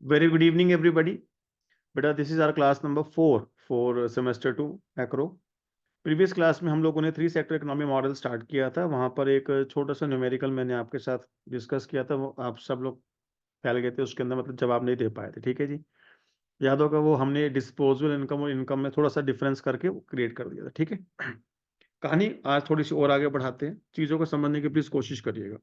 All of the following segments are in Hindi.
Very good evening, everybody. बेटा this is our class number 4 for semester 2 macro. Previous class में हम लोगों ने 3 सेक्टर इकोनॉमी मॉडल स्टार्ट किया था। वहां पर एक छोटा सा न्यूमेरिकल मैंने आपके साथ डिस्कस किया था, वो आप सब लोग फैल गए थे उसके अंदर, मतलब जवाब नहीं दे पाए थे। ठीक है जी, याद होगा वो हमने डिस्पोजेबल इनकम और इनकम में थोड़ा सा डिफरेंस करके वो क्रिएट कर दिया था। ठीक है, कहानी आज थोड़ी सी और आगे बढ़ाते हैं, चीजों को समझने की प्लीज कोशिश करिएगा।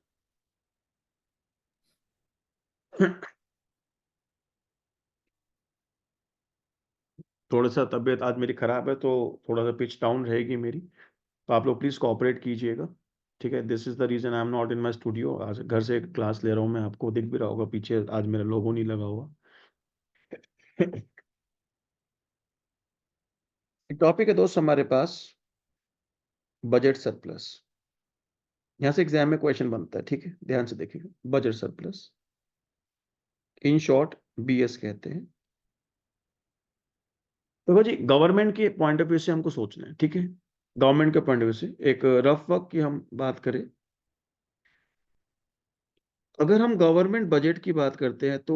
थोड़ा सा तबीयत आज मेरी खराब है, तो थोड़ा सा पिच डाउन रहेगी मेरी, तो आप लोग प्लीज कोऑपरेट कीजिएगा। ठीक है, this is the reason I am not in my studio. आज घर से क्लास ले रहा हूँ मैं, आपको दिख भी रहा होगा पीछे आज मेरा लोगो नहीं लगा हुआ। टॉपिक है दोस्त हमारे पास बजट सरप्लस। यहां से एग्जाम में क्वेश्चन बनता है, ठीक है, ध्यान से देखिएगा। Budget surplus, in short BS कहते हैं। तो जी गवर्नमेंट के पॉइंट ऑफ व्यू से हमको सोचना है, ठीक है। गवर्नमेंट के पॉइंट ऑफ व्यू से एक रफ वर्क की हम बात करें, अगर हम गवर्नमेंट बजट की बात करते हैं तो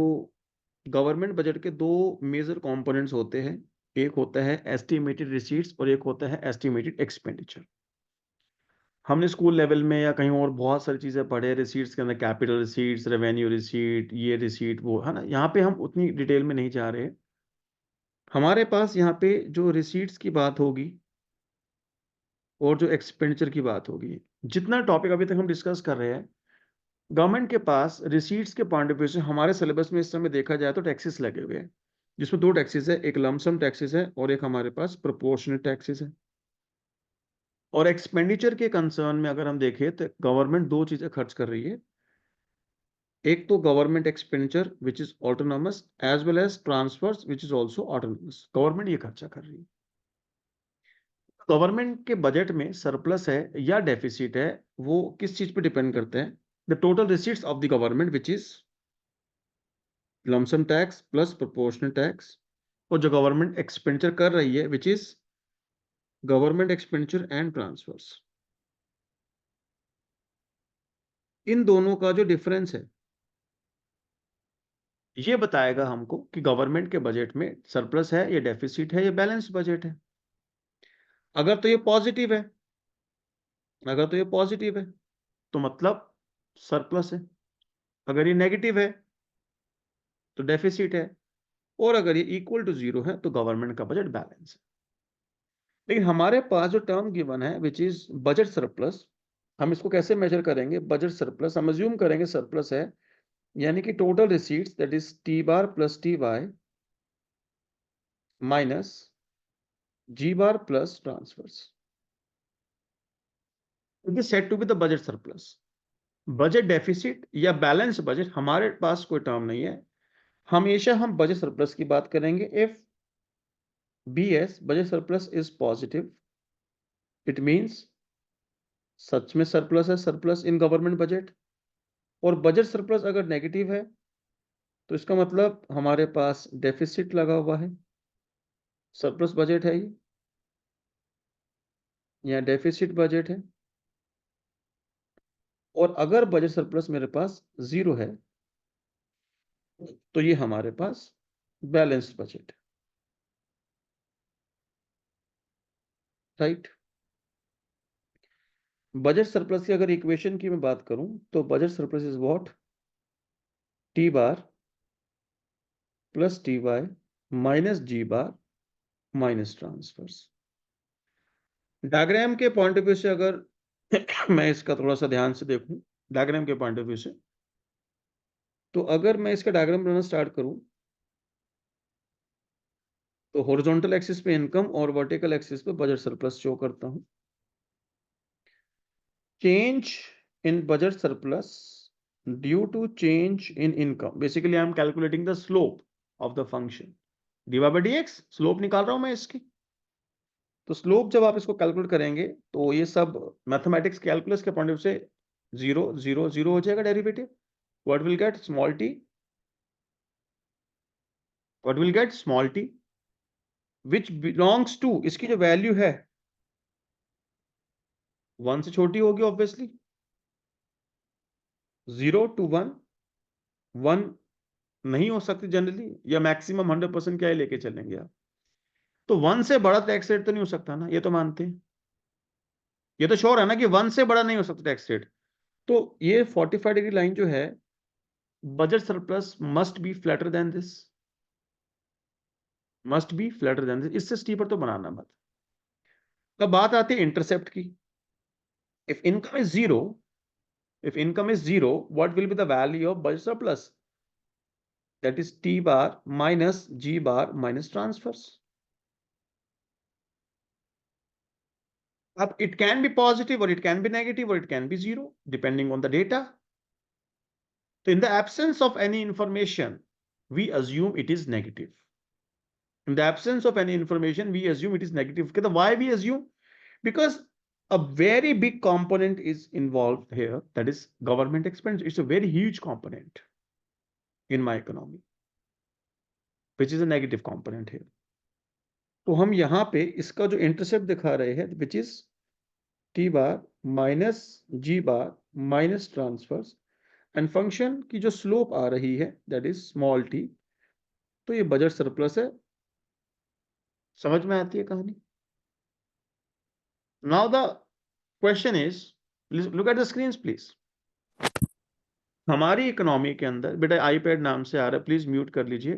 गवर्नमेंट बजट के दो मेजर कंपोनेंट्स होते हैं। एक होता है एस्टिमेटेड रिसीट्स और एक होता है एस्टिमेटेड एक्सपेंडिचर। हमने स्कूल लेवल में या कहीं और बहुत सारी चीजें पढ़े, रिसीट्स के अंदर कैपिटल रिसीट्स, रेवेन्यू रिसीट, ये रिसीट वो है ना। यहाँ पे हम उतनी डिटेल में नहीं जा रहे। हमारे पास यहाँ पे जो रिसीट्स की बात होगी और जो एक्सपेंडिचर की बात होगी, जितना टॉपिक अभी तक हम डिस्कस कर रहे हैं, गवर्नमेंट के पास रिसीट्स के पॉइंट ऑफ व्यू से हमारे सिलेबस में इस समय देखा जाए तो टैक्सेस लगे हुए हैं, जिसमें दो टैक्सेस है, एक लमसम टैक्सेस है और एक हमारे पास प्रोपोर्शनल टैक्सेस है। और एक्सपेंडिचर के कंसर्न में अगर हम देखें तो गवर्नमेंट दो चीजें खर्च कर रही है। एक तो government expenditure which is autonomous, as well as transfers which is also autonomous. Government ये खर्चा कर रही है। गवर्नमेंट के बजट में सरप्लस है या डेफिसिट है, वो किस चीज पे डिपेंड करते हैं? The total receipts of the government which is lump sum tax plus proportional tax, और जो गवर्नमेंट एक्सपेंडिचर कर रही है which is government expenditure and transfers. इन दोनों का जो डिफरेंस है ये बताएगा हमको कि गवर्नमेंट के बजट में सरप्लस है या डेफिसिट है या बैलेंस बजट है। अगर तो ये पॉजिटिव है, अगर तो ये पॉजिटिव है तो मतलब सरप्लस है। अगर ये नेगेटिव है तो डेफिसिट है। और अगर ये इक्वल टू जीरो है तो गवर्नमेंट का बजट बैलेंस है। लेकिन हमारे पास जो टर्म गिवन है विच इज बजट सरप्लस, हम इसको कैसे मेजर करेंगे? बजट सरप्लस हम अज्यूम करेंगे सरप्लस है, यानी कि total receipts that is T bar plus T Y minus G bar plus transfers. It is said to be the budget surplus. Budget deficit या बैलेंस बजट हमारे पास कोई टर्म नहीं है। हमेशा हम बजट सरप्लस की बात करेंगे if BS budget surplus is positive. It means सच में सरप्लस है, सरप्लस इन गवर्नमेंट बजट। और बजट सरप्लस अगर नेगेटिव है तो इसका मतलब हमारे पास डेफिसिट लगा हुआ है, सरप्लस बजट है ये या डेफिसिट बजट है। और अगर बजट सरप्लस मेरे पास जीरो है तो ये हमारे पास बैलेंस्ड बजट है, राइट। बजट सरप्लस की अगर इक्वेशन की मैं बात करूं तो budget surplus is what? T bar plus T Y minus G bar minus transfers. Diagram के पॉइंट ऑफ व्यू से अगर मैं इसका थोड़ा सा ध्यान से देखूं, डायग्राम के पॉइंट ऑफ व्यू से, तो अगर मैं इसका डायग्राम बनाना स्टार्ट करूं तो हॉरिजॉन्टल एक्सिस पे इनकम और वर्टिकल एक्सिस पे बजट सरप्लस शो करता हूं। Change in budget surplus due to change in income, basically I am calculating the slope of the function D Y by D X. Slope निकाल रहा हूं मैं इसकी। तो स्लोप जब आप इसको कैलकुलेट करेंगे तो ये सब मैथमेटिक्स कैलकुलस के पॉइंट ऑफ से जीरो जीरो जीरो हो जाएगा derivative. What will get small T, what will get small T which belongs to, इसकी जो वैल्यू है 1 से छोटी होगी ऑब्वियसली। 0 to 1, 1 नहीं हो सकती जनरली, या मैक्सिमम 100% क्या ही लेके चलेंगे आप? तो 1 से बड़ा टैक्स रेट तो नहीं हो सकता ना, ये तो मानते हैं। ये तो श्योर है ना कि 1 से बड़ा नहीं हो सकता टैक्स रेट। तो ये 45 डिग्री लाइन जो है, budget surplus must be flatter than this, must be flatter than this, इससे स्टीपर तो बनाना मत। अब बात आती है इंटरसेप्ट की। If income is zero, if income is zero, what will be the value of budget surplus? That is T bar minus G bar minus transfers. Up, it can be positive or it can be negative or it can be zero depending on the data. So in the absence of any information, we assume it is negative. In the absence of any information, we assume it is negative. Okay, why we assume? Because a very big component is involved here, that is government expense. It's a very huge component in my economy, which is a negative component here. तो हम यहाँ पे इसका जो इंटरसेप्ट दिखा रहे हैं, which is T bar minus G bar minus transfers, and function की जो स्लोप आ रही है दैट इज स्मॉल टी। तो ये बजट सरप्लस है। समझ में आती है कहानी? Now the question is, look at the screen please. हमारी इकोनॉमी के अंदर, बेटा आईपैड नाम से आ रहा है, प्लीज म्यूट कर लीजिए।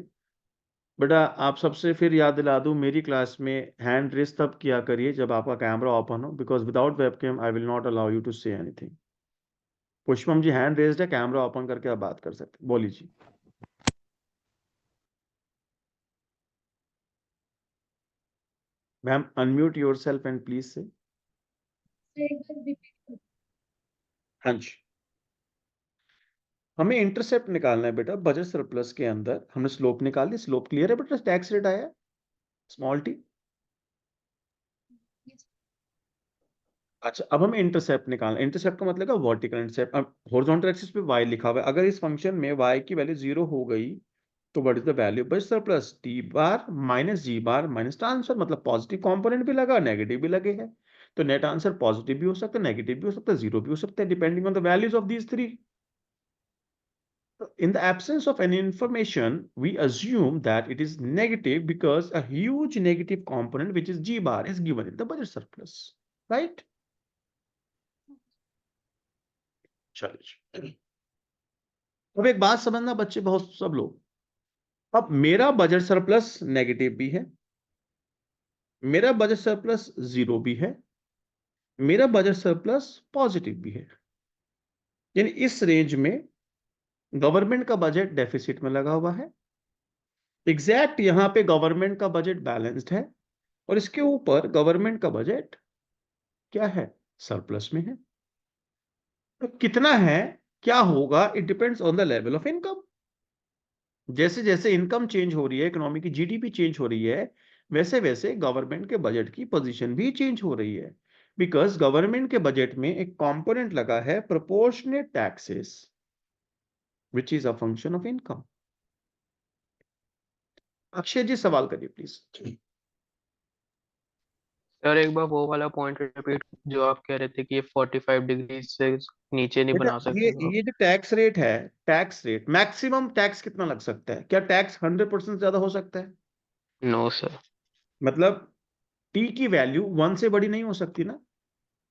बेटा आप सबसे फिर याद दिला दूं, मेरी क्लास में हैंड रेस तब किया करिए जब आपका कैमरा ओपन हो, because without webcam I will not allow you to say anything. Pushpam ji hand raised है, कैमरा ओपन करके आप बात कर सकते, बोली जी। Ma'am unmute yourself and please say. हाँ जी, हमें इंटरसेप्ट निकालना है बेटा बजट सरप्लस के अंदर। हमने स्लोप निकाल ली, स्लोप क्लियर है बेटा, टैक्स रेट आया स्मॉल टी। अच्छा, अब हमें इंटरसेप्ट निकालना है। इंटरसेप्ट का मतलब है वर्टिकल इंटरसेप्ट। अब हॉरिजॉन्टल एक्सिस पे y लिखा हुआ है, अगर इस फंक्शन में y की वैल्यू 0 हो गई तो what is the value budget surplus? T bar minus G bar minus transfer, मतलब पॉजिटिव कंपोनेंट भी लगा, नेगेटिव भी लगे हैं। तो नेट आंसर पॉजिटिव भी हो सकता है, नेगेटिव भी हो सकता है, जीरो भी हो सकता है, depending on the values of these three. In the absence of any information, we assume that it is negative because a huge negative component, which is G bar, is given in the budget surplus, right? चलिए, अब एक बात समझना बच्चे, बहुत सब लोग, अब मेरा बजट सरप्लस नेगेटिव भी है, मेरा बजट सरप्लस जीरो भी है, मेरा बजट सरप्लस पॉजिटिव भी है। यानी इस रेंज में गवर्नमेंट का बजट डेफिसिट में लगा हुआ है, एग्जैक्ट यहां पे गवर्नमेंट का बजट बैलेंस्ड है, और इसके ऊपर गवर्नमेंट का बजट क्या है? सरप्लस में है। तो कितना है, क्या होगा, it depends on the level of income. जैसे जैसे इनकम चेंज हो रही है, इकोनॉमी की जीडीपी चेंज हो रही है, वैसे वैसे गवर्नमेंट के बजट की पोजीशन भी चेंज हो रही है, बिकॉज गवर्नमेंट के बजट में एक कंपोनेंट लगा है proportionate taxes, which is a function of income. Akshay ji सवाल करिए प्लीज। सर एक बार वो वाला पॉइंट रिपीट, जो आप कह रहे थे कि ये 45 डिग्री से नीचे नहीं बेटा बना ये सकते वो। ये जो टैक्स रेट है, टैक्स रेट मैक्सिमम टैक्स कितना लग सकता है? क्या टैक्स 100% ज्यादा हो सकता है? No sir. मतलब टी की वैल्यू 1 से बड़ी नहीं हो सकती ना,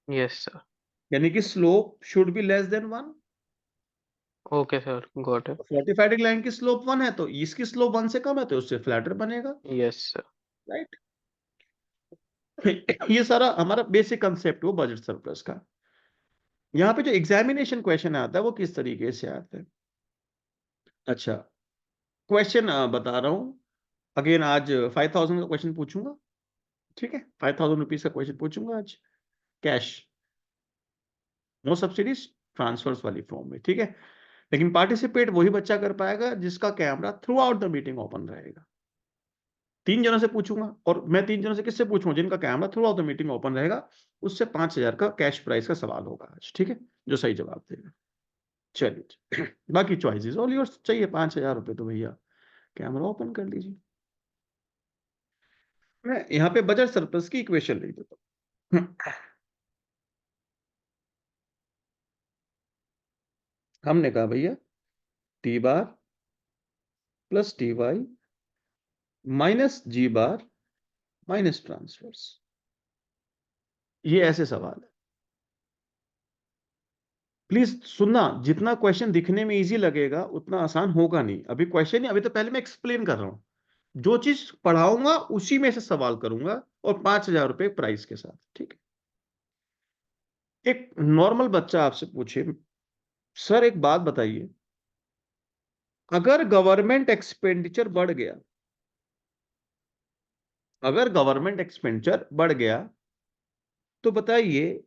यस सर। यानी कि slope should be less than 1। Okay sir, got it. 45 degree line की स्लोप 1 है, तो इसकी स्लोप 1 से कम है, तो उससे फ्लैटर बनेगा, यस सर। राइट? ये सारा हमारा बेसिक कंसेप्ट वो बजट सरप्लस का। यहाँ पे जो एग्जामिनेशन क्वेश्चन आता है वो किस तरीके से आता है? अच्छा, क्वेश्चन बता रहा हूँ। अगेन आज 5000 का क्वेश्चन पूछूंगा, ठीक है? 5000 रुपीज का क्वेश्चन पूछूंगा आज, कैश, नो सब्सिडीज, ट्रांसफर्स वाली फॉर्म में, ठीक है? लेकिन पार्टिसिपेट वही बच्चा कर पाएगा जिसका camera through out the meeting open रहेगा। 3 जनों से पूछूंगा, और मैं 3 जनों से किससे पूछूंगा? जिनका camera through out the meeting open रहेगा। उससे 5000 का कैश प्राइस का सवाल होगा आज, ठीक है? जो सही जवाब देगा। चलिए, बाकी चॉइसेस ऑल योर्स। चाहिए 5000 रुपये तो भैया कैमरा ओपन कर लीजिए। मैं यहाँ पे बजट सरप्लस की इक्वेशन लिख देता हूँ। हमने कहा भैया T bar plus T Y minus G bar minus transverse. ये ऐसे सवाल है। प्लीज सुनना, जितना क्वेश्चन दिखने में इजी लगेगा उतना आसान होगा नहीं। अभी क्वेश्चन नहीं, अभी तो पहले मैं एक्सप्लेन कर रहा हूं। जो चीज पढ़ाऊंगा उसी में से सवाल करूंगा, और 5,000 रुपए प्राइस के साथ, ठीक है। एक नॉर्मल बच्चा आपसे पूछे, सर एक बात बताइए, अगर गवर्नमेंट एक्सपेंडिचर बढ़ गया, अगर गवर्नमेंट एक्सपेंडिचर बढ़ गया तो बताइए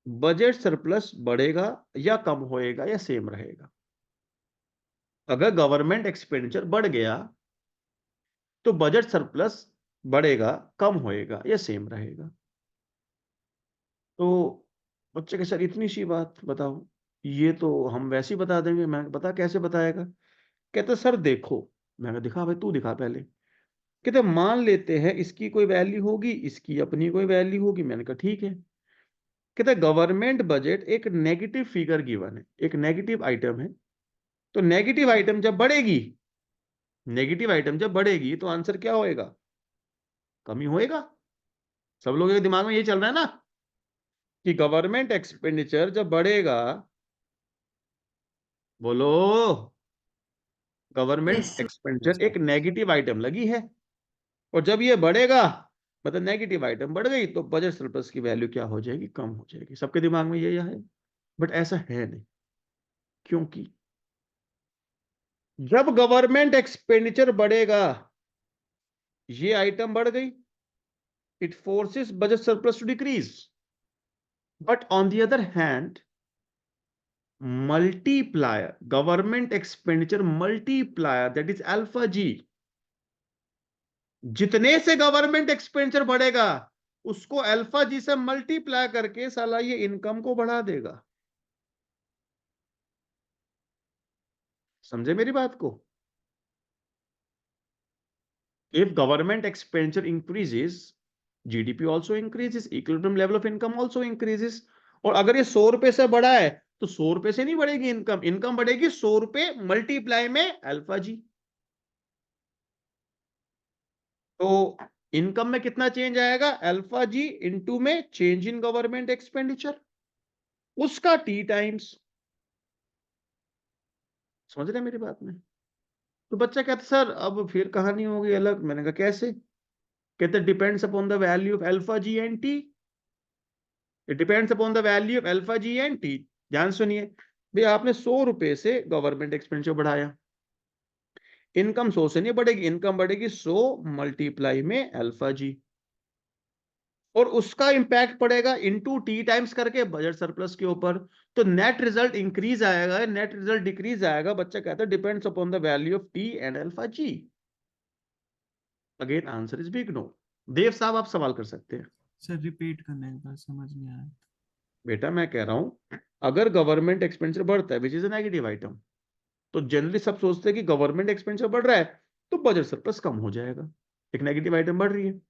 बजट सरप्लस बढ़ेगा या कम होएगा या सेम रहेगा? अगर गवर्नमेंट एक्सपेंडिचर बढ़ गया तो बजट सरप्लस बढ़ेगा, कम होएगा या सेम रहेगा? तो बच्चे के सर इतनी सी बात बताओ, ये तो हम वैसे ही बता देंगे। मैं बता कैसे बताएगा? कहते सर देखो। मैंने कहा दिखा भाई, तू दिखा पहले। कहते मान लेते हैं इसकी कोई वैल्यू होगी, इसकी अपनी कोई वैल्यू होगी। मैंने कहा ठीक है। कहते गवर्नमेंट बजट एक नेगेटिव फिगर गिवन है, एक नेगेटिव आइटम है। तो नेगेटिव आइटम जब बढ़ेगी, नेगेटिव आइटम जब बढ़ेगी तो आंसर क्या होएगा? कमी होएगा। सब लोगों के दिमाग में ये चल रहा है ना कि गवर्नमेंट एक्सपेंडिचर जब बढ़ेगा, बोलो, यस गवर्नमेंट एक्सपेंडिचर सर। एक नेगेटिव आइटम लगी है, और जब ये बढ़ेगा, मतलब नेगेटिव आइटम बढ़ गई, तो बजट सरप्लस की वैल्यू क्या हो जाएगी? कम हो जाएगी। सबके दिमाग में ये है। बट ऐसा है नहीं, क्योंकि जब गवर्नमेंट एक्सपेंडिचर बढ़ेगा, ये आइटम बढ़ गई, it forces budget surplus to decrease. But on the other hand, multiplier, government expenditure multiplier, that is alpha G, जितने से गवर्नमेंट एक्सपेंडिचर बढ़ेगा उसको अल्फा जी से मल्टीप्लाई करके साला ये इनकम को बढ़ा देगा। समझे मेरी बात को? If government expenditure increases, GDP also increases, equilibrium level of income also increases। और अगर ये 100 रुपए से बढ़ा है तो 100 रुपए से नहीं बढ़ेगी इनकम, इनकम बढ़ेगी 100 रुपए मल्टीप्लाई में अल्फा जी। तो इनकम में कितना चेंज आएगा? अल्फा जी इनटू में चेंज इन गवर्नमेंट एक्सपेंडिचर, उसका टी टाइम्स। समझ रहे हैं मेरी बात में? तो बच्चा कहता सर अब फिर कहानी होगी अलग। मैंने कहा कैसे? कहते depends upon the value of alpha G and T. It depends upon the value of alpha G and T. ध्यान सुनिए भाई, आपने 100 रुपए से गवर्नमेंट एक्सपेंडिचर बढ़ाया, इनकम 100 से नहीं बढ़ेगी, इनकम बढ़ेगी 100 मल्टीप्लाई में अल्फा जी, और उसका इंपैक्ट पड़ेगा इनटू टी टाइम्स करके बजट सरप्लस के ऊपर। तो नेट रिजल्ट इंक्रीज आएगा, नेट रिजल्ट डिक्रीज आएगा। बच्चा कहता है depends upon the value of T and alpha G. Again answer is big no. Dev साहब आप सवाल कर सकते हैं। सर रिपीट करने एक बार, समझ नहीं आया। बेटा मैं कह रहा हूं, अगर गवर्नमेंट एक्सपेंडिचर बढ़ता है which is a negative item, तो जनरली सब सोचते हैं कि गवर्नमेंट एक्सपेंडिचर बढ़ रहा है तो बजट सरप्लस कम हो जाएगा, एक नेगेटिव आइटम बढ़ रही है।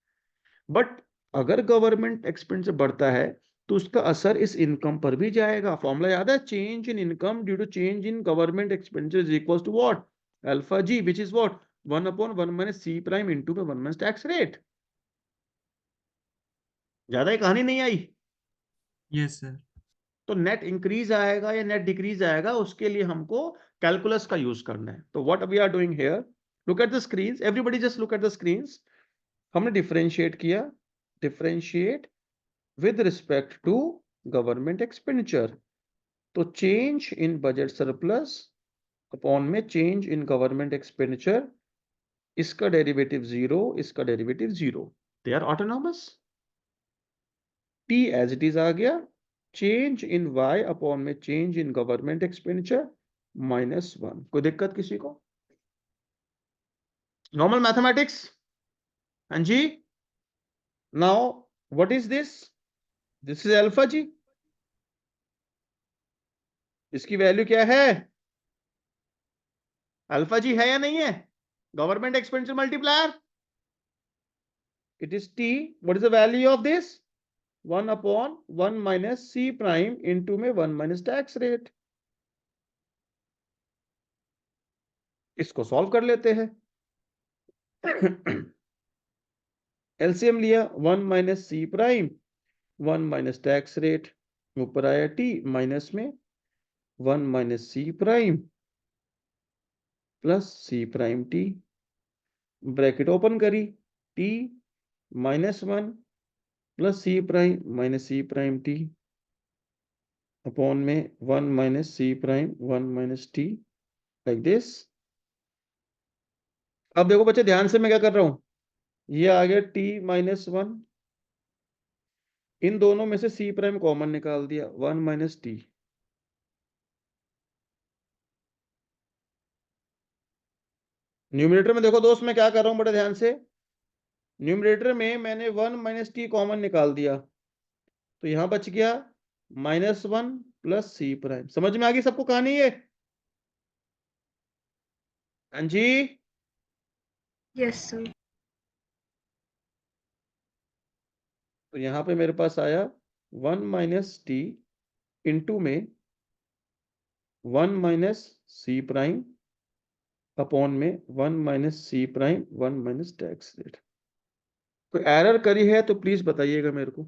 बट अगर गवर्नमेंट एक्सपेंडिचर बढ़ता है तो उसका असर इस इनकम पर भी जाएगा। फॉर्मूला याद है? Change in income due to change in government expenditure is equal to what? Alpha G, which is what? 1/1 minus C prime into में 1 माइनस टैक्स रेट। ज्यादा ही कहानी नहीं आई। Yes sir. तो नेट इंक्रीज आएगा या नेट डिक्रीज आएगा, उसके लिए हमको कैलकुलस का यूज करना है। तो what we are doing here, look at the screens, everybody just look at the screens. हमने डिफरेंशिएट किया, differentiate with respect to government expenditure. तो change in budget surplus upon में चेंज इन गवर्नमेंट एक्सपेंडिचर, इसका डेरिवेटिव 0, इसका derivative 0, they are autonomous. T as it is आ गया, चेंज इन वाई अपॉन में चेंज इन गवर्नमेंट एक्सपेंडिचर -1। कोई दिक्कत किसी को? Normal mathematics. हाँ जी। Now what is this? This is alpha G. इसकी वैल्यू क्या है? अल्फा जी है या नहीं है? Government expenditure multiplier, it is T. What is the value of this? 1/1 minus C prime into में 1 माइनस टैक्स रेट। इसको सॉल्व कर लेते हैं। एलसीएम लिया 1 minus C prime 1 minus tax rate, ऊपर आया टी, माइनस में 1 minus C prime plus C prime T, bracket open करी, T minus 1 plus C prime minus C prime T upon में 1 minus C prime 1 minus T, like this. अब देखो बच्चे ध्यान से मैं क्या कर रहा हूं, ये आ गया टी माइनस 1, इन दोनों में से सी प्राइम कॉमन निकाल दिया, 1 माइनस टी। न्यूमरेटर में देखो दोस्त मैं क्या कर रहा हूं बड़े ध्यान से, न्यूमरेटर में मैंने 1 माइनस टी कॉमन निकाल दिया, तो यहां बच गया -1 प्लस सी प्राइम। समझ में आ गई सबको कहानी ये? हाँ जी, यस सर। तो यहां पे मेरे पास आया 1 माइनस टी इंटू में 1 माइनस सी प्राइम अपॉन में 1 minus C prime 1 minus tax rate. तो एरर करी है तो प्लीज बताइएगा मेरे को।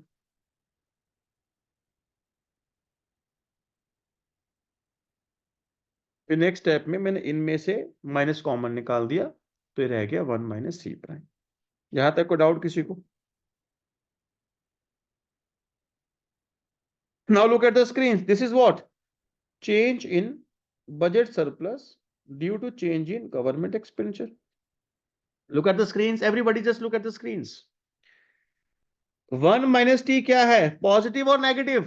फिर नेक्स्ट स्टेप में मैंने इनमें से माइनस कॉमन निकाल दिया, तो ये रह गया 1 माइनस सी प्राइम। यहां तक कोई डाउट किसी को? Now look at the screen. This is what? Change in budget surplus due to change in government expenditure. Look at the screens. Everybody just look at the screens. 1 minus t क्या है? पॉजिटिव और negative?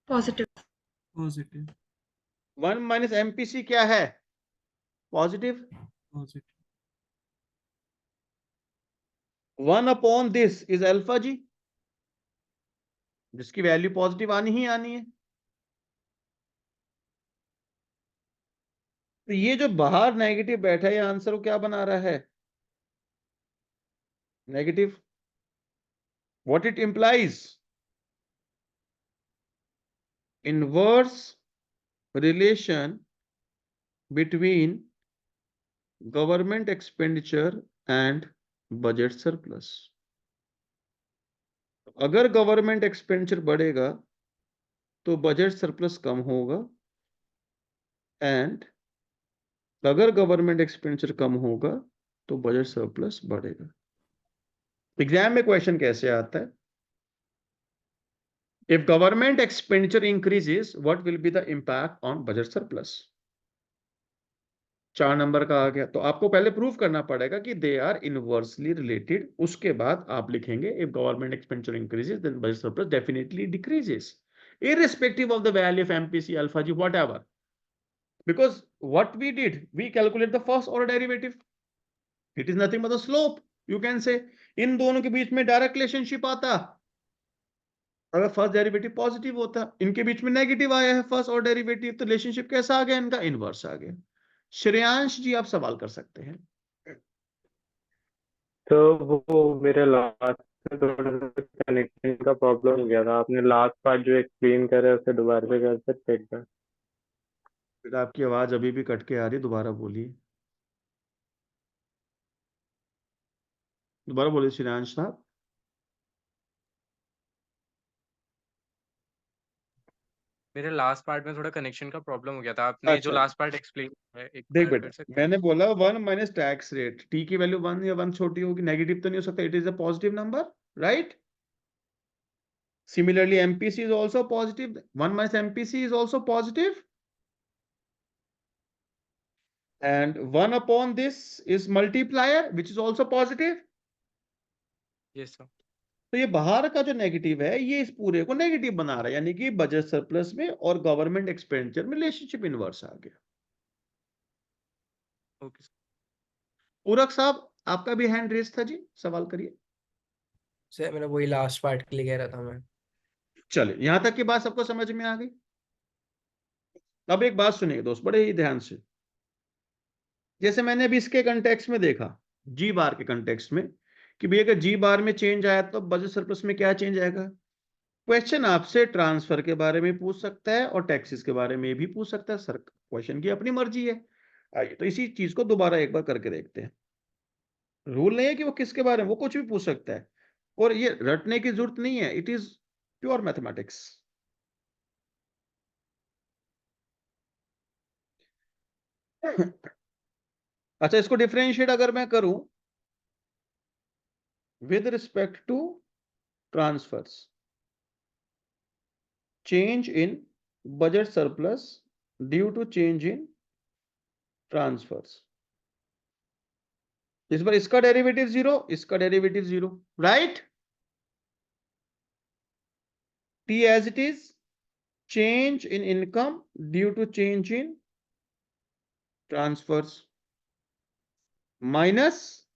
Positive. Positive. 1 minus MPC क्या है? Positive. Positive. 1 upon this is alpha G, जिसकी वैल्यू पॉजिटिव आनी ही आनी है। तो ये जो बाहर नेगेटिव बैठा है ये आंसर को क्या बना रहा है? Negative. What it implies? Inverse relation between government expenditure and budget surplus. अगर गवर्नमेंट एक्सपेंडिचर बढ़ेगा तो बजट सरप्लस कम होगा, एंड अगर गवर्नमेंट एक्सपेंडिचर कम होगा तो बजट सरप्लस बढ़ेगा। एग्जाम में क्वेश्चन कैसे आता है? If government expenditure increases what will be the impact on budget surplus? 4 number का आ गया, तो आपको पहले प्रूव करना पड़ेगा कि दे आर इनवर्सली रिलेटेड, उसके बाद आप लिखेंगे if government expenditure increases then budget surplus definitely decreases irrespective of the value of MPC, alpha g, whatever, because what we did, we calculate the first order derivative, it is nothing but the slope, you can say। इन दोनों के बीच में डायरेक्ट रिलेशनशिप आता, अगर फर्स्ट डेरिवेटिव पॉजिटिव होता, इनके बीच में नेगेटिव आया है फर्स्ट ऑर्डर डेरिवेटिव, तो रिलेशनशिप कैसा आ गया इनका? इनवर्स आ गया। श्रेयांश जी आप सवाल कर सकते हैं। तो वो मेरे लास्ट में थोड़ा सा कनेक्शन का प्रॉब्लम हो गया था, आपने लास्ट पार्ट जो एक्सप्लेन करा है उसे दोबारा से कर सकते एक बार? फिर आपकी आवाज अभी भी कट के आ रही, दोबारा बोलिए, दोबारा बोलिए श्रेयांश साहब। मेरे लास्ट पार्ट में थोड़ा कनेक्शन का प्रॉब्लम हो गया था, आपने जो अच्छा लास्ट पार्ट एक्सप्लेन किया है एक देख बार बेटा, कर सकते हैं? मैंने बोला 1 माइनस टैक्स रेट, टी की वैल्यू 1 या 1 छोटी होगी, नेगेटिव तो नहीं हो सकता, it is a positive number, right? Similarly, MPC is also positive. 1 minus MPC is also positive. And 1 upon this is multiplier, which is also positive. Yes sir. तो ये बाहर का जो नेगेटिव है ये इस पूरे को नेगेटिव बना रहा है, यानी कि बजट सरप्लस में और गवर्नमेंट एक्सपेंडिचर में रिलेशनशिप इनवर्स आ गया। Okay sir. पूरक साहब आपका भी हैंड रेस था जी, सवाल करिए। सर मेरा वही लास्ट पार्ट के लिए कह रहा था मैं। चलिए यहां तक की बात सबको समझ में आ गई। अब एक बात सुनिए दोस्त बड़े ही ध्यान से, जैसे मैंने अभी इसके कंटेक्स्ट में देखा, जी बार के कंटेक्स्ट में, कि भैया अगर जी बार में चेंज आया तो बजट सरप्लस में क्या चेंज आएगा? क्वेश्चन आपसे ट्रांसफर के बारे में पूछ सकता है और टैक्सेस के बारे में भी पूछ सकता है सर, क्वेश्चन की अपनी मर्जी है। आइए तो इसी चीज को दोबारा एक बार करके देखते हैं। रूल नहीं है कि वो किसके बारे में, वो कुछ भी पूछ सकता है और ये रटने की जरूरत नहीं है, इट इज प्योर मैथमेटिक्स। अच्छा, इसको डिफरेंशिएट अगर मैं करूं with respect to transfers, change in budget surplus due to change in transfers, इस बार इसका डेरिवेटिव 0, इसका derivative 0, right. T as it is, change in income due to change in transfers, minus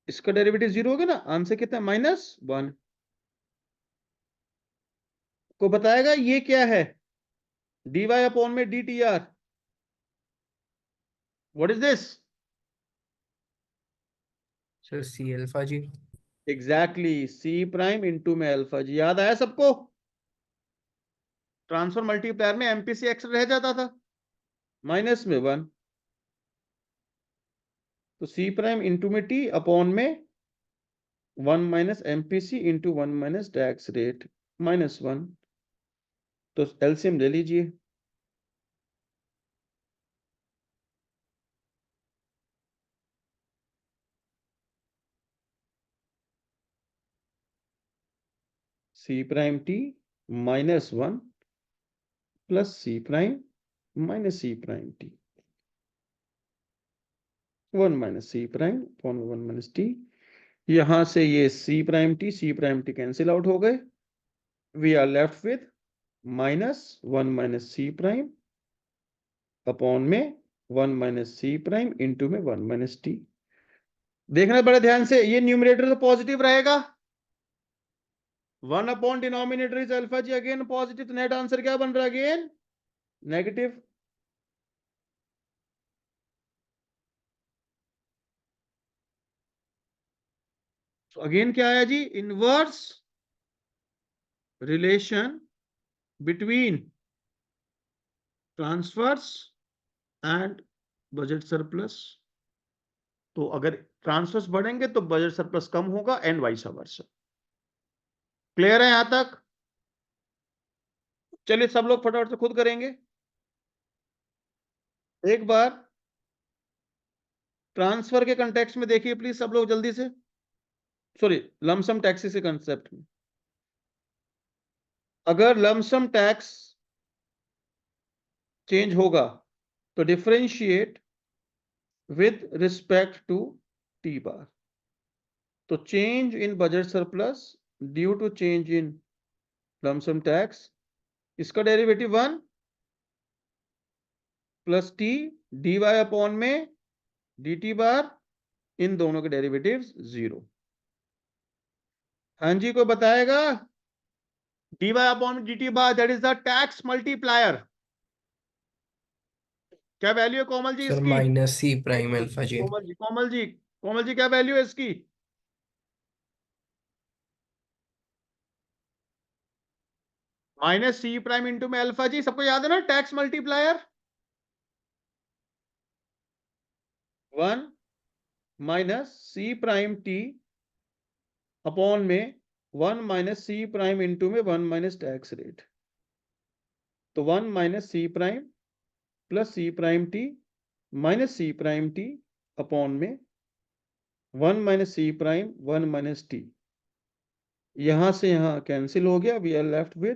इसका डेरिवेटिव 0 हो गया ना, आंसर कितना है -1 को बताएगा ये क्या है, dy अपॉन में dtr, what is this? Sir C alpha G. Exactly, C prime into में अल्फा जी। याद आया सबको? ट्रांसफर मल्टीप्लायर में एमपीसी एक्स रह जाता था, माइनस में 1, तो सी प्राइम इंटू में टी अपॉन में 1 minus MPC into 1 minus tax rate -1, तो एलसीएम ले लीजिए। C prime T -1 plus C prime minus C prime T, 1 minus C prime upon 1 minus T. यहां से ये C prime T cancel out हो गए, we are left with -1 minus C prime upon में 1 माइनस सी प्राइम इंटू में 1 माइनस टी। देखना बड़े ध्यान से, ये न्यूमरेटर तो पॉजिटिव रहेगा, 1 upon denominator is alpha G, again positive, तो नेट आंसर क्या बन रहा है अगेन नेगेटिव। तो अगेन क्या आया जी, inverse relation between transfers and budget surplus. तो अगर ट्रांसफर्स बढ़ेंगे तो बजट सरप्लस कम होगा एंड वाइस वर्सा। क्लियर है यहां तक? चलिए सब लोग फटाफट से खुद करेंगे एक बार। ट्रांसफर के कंटेक्स्ट में देखिए प्लीज सब लोग जल्दी से, सॉरी लमसम टैक्सेस के कंसेप्ट में। अगर लमसम टैक्स चेंज होगा तो differentiate with respect to T bar. तो change in budget surplus due to change in lump sum tax, इसका derivative 1 plus T D Y upon में डी टी बार, इन दोनों के डेरिवेटिव्स 0। हाँ जी, को बताएगा डी वाई अपॉन में D T bar, that is the tax multiplier. क्या वैल्यू है कोमल जी सर इसकी? माइनस सी प्राइम अल्फा जी। कोमल जी क्या वैल्यू है इसकी? माइनस सी प्राइम इंटू में अल्फा जी, सबको याद है ना tax multiplier. 1 minus C prime T upon में 1 माइनस सी प्राइम इंटू में 1 माइनस टैक्स रेट, तो 1 minus C prime plus C prime T minus C prime T upon में 1 minus C prime 1 minus T, यहां से यहां कैंसिल हो गया, we are left with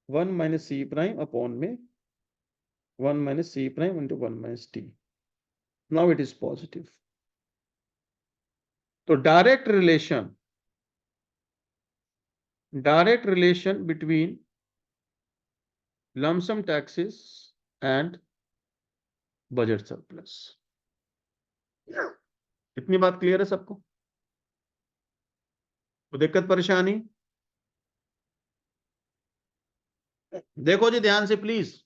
1 minus C prime upon में 1 minus C prime into 1 minus T. Now it is positive. तो direct relation between lump sum taxes and budget surplus। इतनी बात क्लियर है सबको? तो दिक्कत परेशानी? देखो जी ध्यान से please,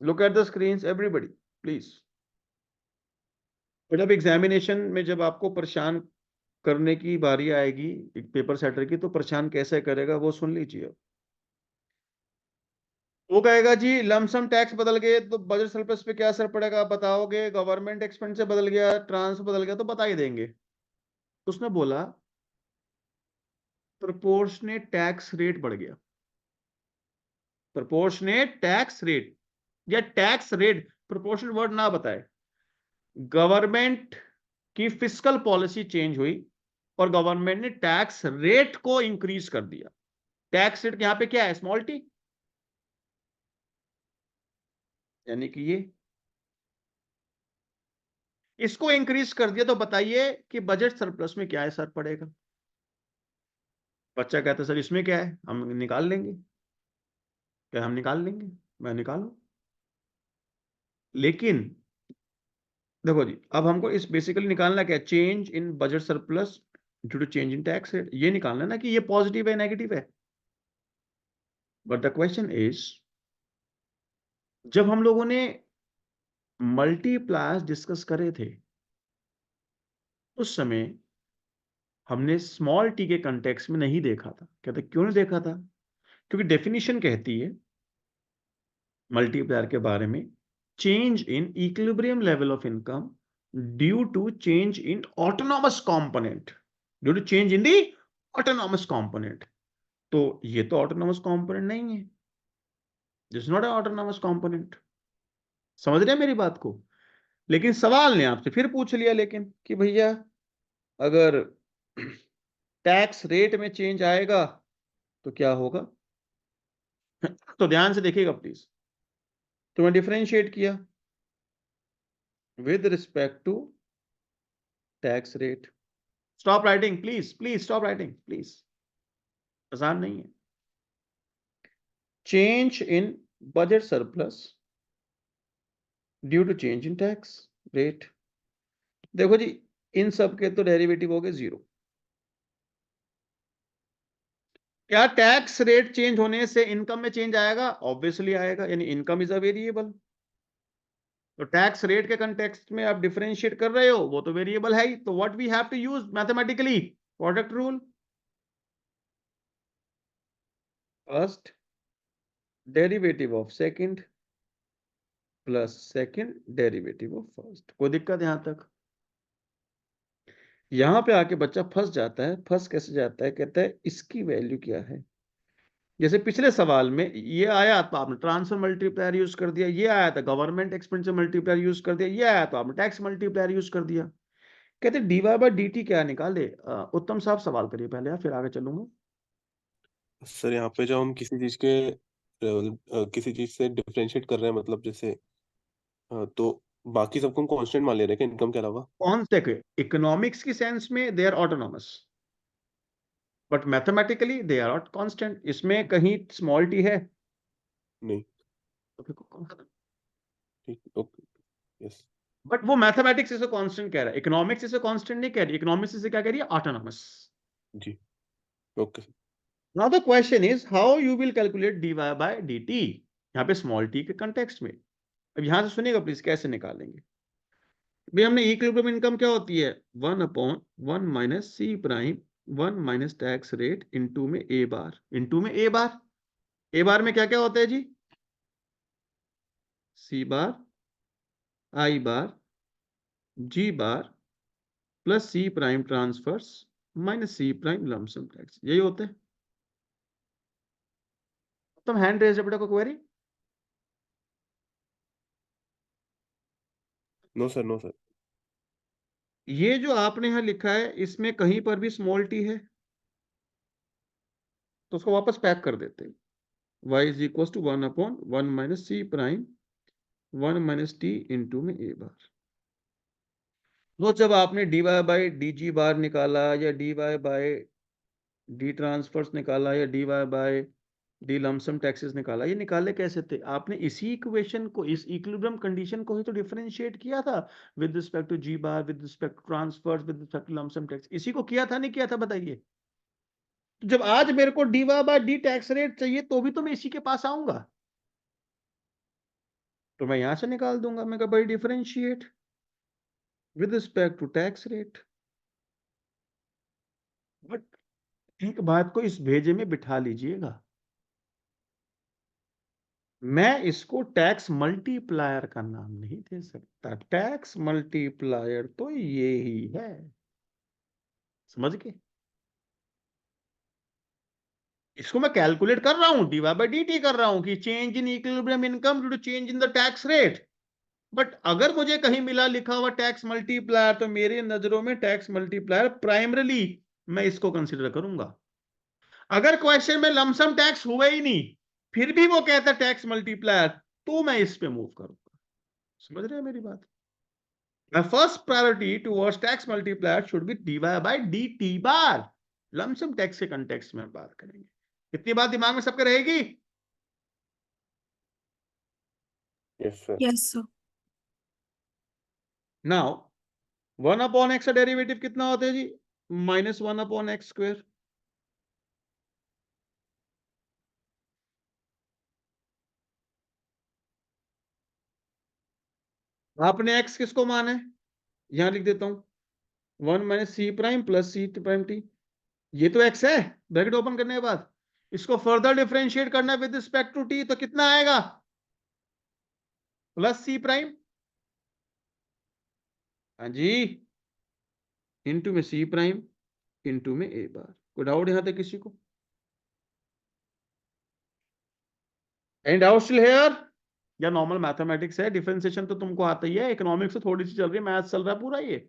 look at the screens everybody please. जब एग्जामिनेशन में जब आपको परेशान करने की बारी आएगी एक पेपर सेटर की, तो परेशान कैसे करेगा वो सुन लीजिए। वो कहेगा जी लमसम टैक्स बदल गए तो बजट सरप्लस पे क्या असर पड़ेगा, बताओगे? गवर्नमेंट एक्सपेंस बदल गया, ट्रांसफर बदल गया, तो बता ही देंगे। उसने बोला प्रोपोर्शनेट टैक्स रेट बढ़ गया। प्रोपोर्शनेट टैक्स रेट या टैक्स रेट, प्रोपोर्शनल वर्ड ना बताए। गवर्नमेंट की फिस्कल पॉलिसी चेंज हुई और गवर्नमेंट ने टैक्स रेट को इंक्रीज कर दिया। टैक्स रेट यहां पे क्या है? स्मॉल टी, यानी कि ये इसको इंक्रीज कर दिया। तो बताइए कि बजट सरप्लस में क्या असर पड़ेगा? बच्चा कहता सर इसमें क्या है, हम निकाल लेंगे। क्या हम निकाल लेंगे? मैं निकालू। लेकिन देखो जी, अब हमको इस बेसिकली निकालना क्या है? Change in budget surplus due to change in tax rate. ये निकालना ना कि ये पॉजिटिव है नेगेटिव है। बट द क्वेश्चन इज, जब हम लोगों ने मल्टीप्लायर्स डिस्कस करे थे उस समय हमने स्मॉल टी के कंटेक्स्ट में नहीं देखा था। कहते क्यों नहीं देखा था? क्योंकि डेफिनेशन कहती है मल्टीप्लायर के बारे में, change in equilibrium level of income due to change in autonomous component, due to change in the autonomous component. तो ये तो ऑटोनॉमस कंपोनेंट नहीं है, this not a autonomous component. समझ रहे हैं मेरी बात को? लेकिन सवाल ने आपसे फिर पूछ लिया लेकिन कि भैया अगर टैक्स रेट में चेंज आएगा तो क्या होगा? तो ध्यान से देखिएगा प्लीज। तो मैं डिफरेंशिएट किया with respect to tax rate. Stop writing please, please stop writing please, आसान नहीं है। Change in budget surplus due to change in tax rate. देखो जी, इन सब के तो डेरिवेटिव हो गए 0। क्या टैक्स रेट चेंज होने से इनकम में चेंज आएगा? ऑब्वियसली आएगा, यानी इनकम इज अ वेरिएबल। तो टैक्स रेट के कंटेक्स्ट में आप डिफरेंशिएट कर रहे हो, वो तो वेरिएबल है ही। तो what we have to use mathematically? Product rule. First derivative of second plus second derivative of first. कोई दिक्कत यहां तक? यहां पे आके बच्चा फंस जाता है। फंस कैसे जाता है? कहता है इसकी वैल्यू क्या है। जैसे पिछले सवाल में ये आया तो आपने ट्रांसफर मल्टीप्लायर यूज कर दिया, ये आया था गवर्नमेंट एक्सपेंडिचर मल्टीप्लायर यूज कर दिया, ये आया तो आपने टैक्स मल्टीप्लायर यूज कर दिया। कहते डीवाई बाय डी क्या निकाले? उत्तम साहब सवाल करिए पहले, फिर आगे चलूंगा। सर यहाँ पे जब हम किसी चीज से डिफरेंशिएट कर रहे हैं, मतलब जैसे तो बाकी सबको हम कांस्टेंट मान ले रहे हैं क्या इनकम के अलावा? कौन से? इकोनॉमिक्स की सेंस में they are autonomous, but mathematically they are not constant. इसमें कहीं स्मॉल टी है? नहीं। तो फिर कौन सा? ठीक, ओके, यस। बट वो मैथमेटिक्स इसे कांस्टेंट कह रहा है, इकोनॉमिक्स इसे कांस्टेंट नहीं कह रही। इकोनॉमिक्स इसे क्या कह रही है? ऑटोनॉमस। जी, okay. Now the question is how you will calculate D Y by dt यहाँ पे स्मॉल टी के कंटेक्स्ट में। अब यहां से सुनिएगा प्लीज, कैसे निकालेंगे? भाई हमने इक्विलिब्रियम इनकम क्या होती है? 1/1 minus C prime 1 minus tax rate into में ए बार, इनटू में ए बार। ए बार में क्या क्या होता है जी? C bar, I bar, G bar plus C prime transfers minus C prime lump sum tax, यही होते हैं। तुम हैंड रेज बेटा को query. No sir, no sir. ये जो आपने यहां लिखा है इसमें कहीं पर भी स्मॉल टी है तो उसको वापस पैक कर देते हैं। y is equal to 1/1 minus C prime 1 minus T into में ए बार। तो जब आपने D Y by D G bar निकाला या D Y by D transfers निकाला या D Y by D lump sum taxes निकाला, ये निकाले कैसे थे? आपने इसी इक्वेशन को, इस इक्विलिब्रियम कंडीशन को ही तो डिफरेंशिएट किया था with respect to G bar, with respect to transfers, with respect to lump sum tax. इसी को किया था नहीं किया था? बताइए। तो जब आज मेरे को D Y by D tax rate चाहिए तो भी तो मैं इसी के पास आऊंगा, तो मैं यहां से निकाल दूंगा। मैं कहा भाई differentiate with respect to tax rate. But एक बात को इस भेजे में बिठा लीजिएगा, मैं इसको टैक्स मल्टीप्लायर का नाम नहीं दे सकता। टैक्स मल्टीप्लायर तो ये ही है, समझ गए? इसको मैं कैलकुलेट कर रहा हूं, डीवाई बाई dt कर रहा हूं कि change in equilibrium income due to change in the tax rate. But अगर मुझे कहीं मिला लिखा हुआ टैक्स मल्टीप्लायर, तो मेरी नजरों में टैक्स मल्टीप्लायर प्राइमरीली मैं इसको कंसीडर करूंगा। अगर क्वेश्चन में लमसम टैक्स हुआ ही नहीं, फिर भी वो कहता है टैक्स मल्टीप्लायर, तो मैं इस पे मूव करूंगा। समझ रहे हैं मेरी बात? My first priority towards tax multiplier should be dy by dt bar. Lump sum tax के कंटेक्स्ट में बात करेंगे। इतनी बात दिमाग में सबके रहेगी? Yes sir. Yes, sir. Now 1 upon x का डेरिवेटिव कितना होता है जी? -1 अपॉन एक्स स्क्वायर। आपने एक्स किसको माना है? यहां लिख देता हूं 1 minus C prime plus C prime T. ये तो एक्स है, ब्रैकेट ओपन करने के बाद इसको फर्दर डिफरेंशिएट करना विद रिस्पेक्ट टू टी, तो कितना आएगा? प्लस सी प्राइम, हाँ जी, इनटू में सी प्राइम इनटू में ए बार। कोई डाउट यहां तक किसी को? Any doubt still here? या नॉर्मल मैथमेटिक्स है, डिफरेंशिएशन तो तुमको आता ही है, इकोनॉमिक्स से थोड़ी सी चल रही है, मैथ्स चल रहा है पूरा। ये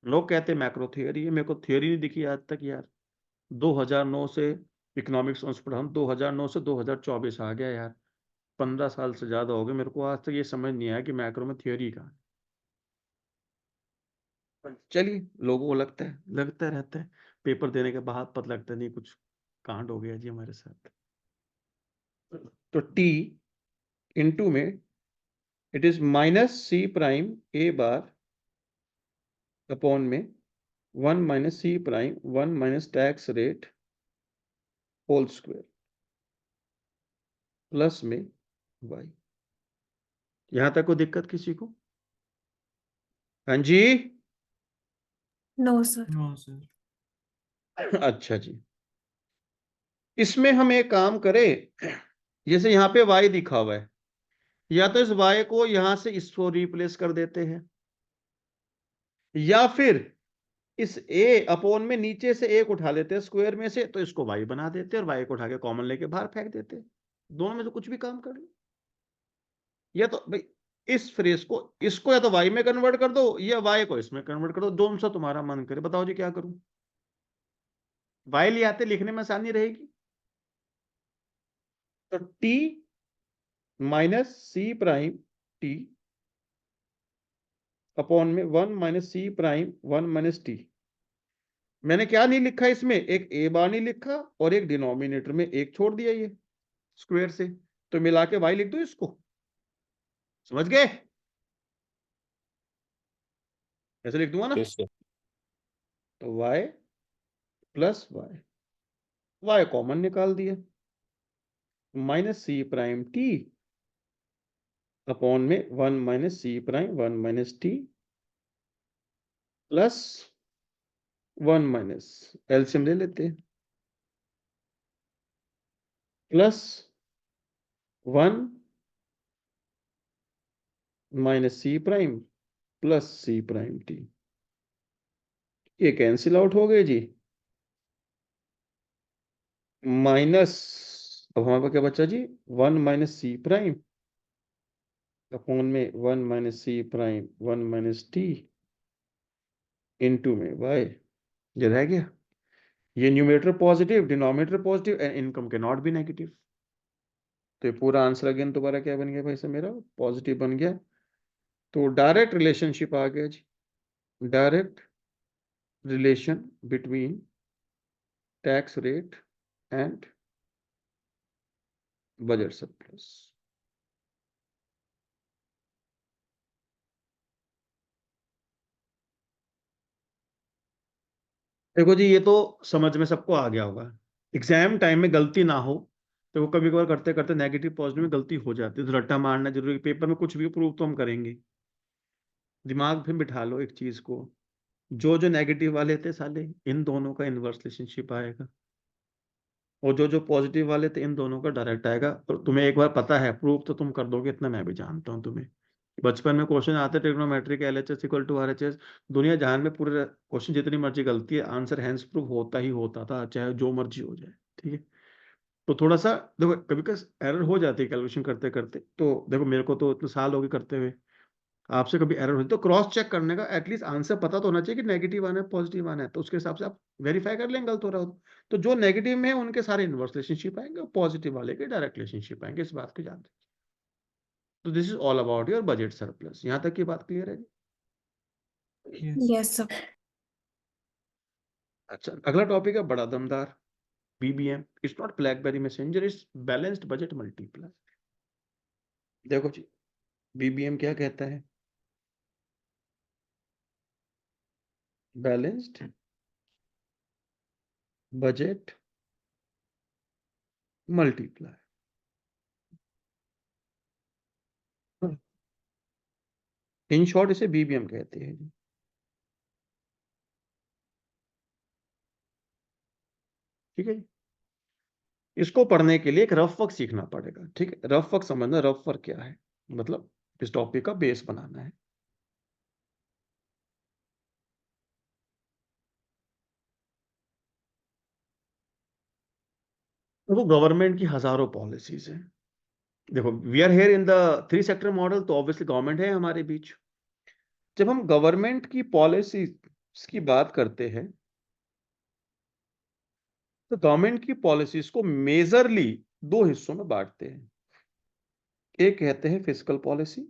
लोग कहते हैं मैक्रो थियरी है, मेरे को थियरी नहीं दिखी आज तक यार। 2009 से इकोनॉमिक्स पढ़ा हूं, 2009 से 2024 आ गया यार, 15 साल से ज्यादा हो गए, मेरे को आज तक ये समझ नहीं आया कि मैक्रो में थियरी कहाँ है। चलिए, लोगों को लगता रहता है, पेपर देने के बाद पता लगता नहीं कुछ कांड हो गया जी हमारे साथ। तो t इनटू में it is minus C prime A bar upon में 1 minus C prime 1 minus tax rate whole square plus में y। यहां तक कोई दिक्कत किसी को? हाँ जी? No, sir. No sir. अच्छा जी, इसमें हम एक काम करें, जैसे यहाँ पे y दिखा हुआ है, या तो इस y को यहां से इसको रिप्लेस कर देते हैं, या फिर इस a अपॉन में नीचे से एक उठा लेते हैं स्क्वायर में से, तो इसको y बना देते हैं और y को उठा के कॉमन लेके बाहर फेंक देते हैं। दोनों में से कुछ भी काम कर लो। या तो भाई इस फ्रेज को, इसको या तो y में कन्वर्ट कर दो, या y को इसमें कन्वर्ट कर दो, दोनों से तुम्हारा मन करे। बताओ जी क्या करूं? y ले आते, लिखने में आसानी रहेगी। तो t minus C prime T upon में 1 minus C prime 1 minus T. मैंने क्या नहीं लिखा इसमें? एक ए बार नहीं लिखा और एक डिनोमिनेटर में एक छोड़ दिया ये स्क्वायर से, तो मिला के y लिख दो इसको। समझ गए? ऐसे लिख दूंगा ना, यस सर। तो y प्लस y कॉमन निकाल दिया, minus C prime T upon में 1 minus C prime 1 minus T plus 1 minus, LCM ले लेते हैं, plus 1 minus C prime plus C prime T. ये कैंसिल आउट हो गए जी। माइनस, अब हमारे पास क्या बचा जी? 1 माइनस सी प्राइम अपॉन में 1 minus C prime 1 minus T into में y। ये रह गया। ये numerator positive, denominator positive, and income can not be negative. तो ये पूरा आंसर अगेन दोबारा क्या बन गया भाई साहब? मेरा पॉजिटिव बन गया। तो डायरेक्ट रिलेशनशिप आ गया जी, direct relation between tax rate and budget surplus. देखो जी, ये तो समझ में सबको आ गया होगा। एग्जाम टाइम में गलती ना हो, तो वो कभी कभार करते करते नेगेटिव पॉजिटिव में गलती हो जाती है, तो रट्टा मारना जरूरी। पेपर में कुछ भी प्रूव तो हम करेंगे, दिमाग में बिठा लो एक चीज को, जो नेगेटिव वाले थे साले, इन दोनों का इनवर्स रिलेशनशिप आएगा, और जो पॉजिटिव वाले थे इन दोनों का डायरेक्ट आएगा। और तुम्हें एक बार पता है, प्रूफ तो तुम कर दोगे, इतना मैं भी जानता हूँ तुम्हें। बचपन में क्वेश्चन आते trigonometric LHS equal to RHS, दुनिया जहान में पूरे क्वेश्चन जितनी मर्जी गलती है, आंसर हैंस प्रूफ होता ही होता था, चाहे जो मर्जी हो जाए, ठीक है। तो थोड़ा सा देखो, कभी कभी एरर हो जाती है कैलकुलेशन करते करते, तो देखो मेरे को तो इतने साल हो गए करते हुए, आपसे कभी एरर होती तो क्रॉस चेक करने का एटलीस्ट आंसर पता तो होना चाहिए कि नेगेटिव आना है पॉजिटिव आना है, तो उसके हिसाब से आप वेरीफाई कर लेंगे गलत हो रहा हो तो जो नेगेटिव में है उनके सारे इनवर्स रिलेशनशिप आएंगे और पॉजिटिव वाले के डायरेक्ट रिलेशनशिप आएंगे, इस बात को याद रखिए। तो this is all about your budget surplus. यहाँ तक की बात क्लियर है जी? Yes. Yes, sir. अच्छा, अगला टॉपिक है बड़ा दमदार, BBM। It's not blackberry messenger, it's balanced budget multiply. देखो जी, BBM क्या कहता है? Balanced budget multiply. In short इसे BBM कहते हैं जी। ठीक है जी। इसको पढ़ने के लिए एक रफ वर्क सीखना पड़ेगा, ठीक है। रफ वर्क समझना, रफ वर्क क्या है, मतलब इस टॉपिक का बेस बनाना है। देखो गवर्नमेंट की हजारों पॉलिसीज हैं। देखो we are here in the 3 sector model, तो ऑब्वियसली गवर्नमेंट है हमारे बीच। जब हम गवर्नमेंट की पॉलिसी की बात करते हैं तो गवर्नमेंट की पॉलिसीज को मेजरली 2 हिस्सों में बांटते हैं। एक कहते हैं फिस्कल पॉलिसी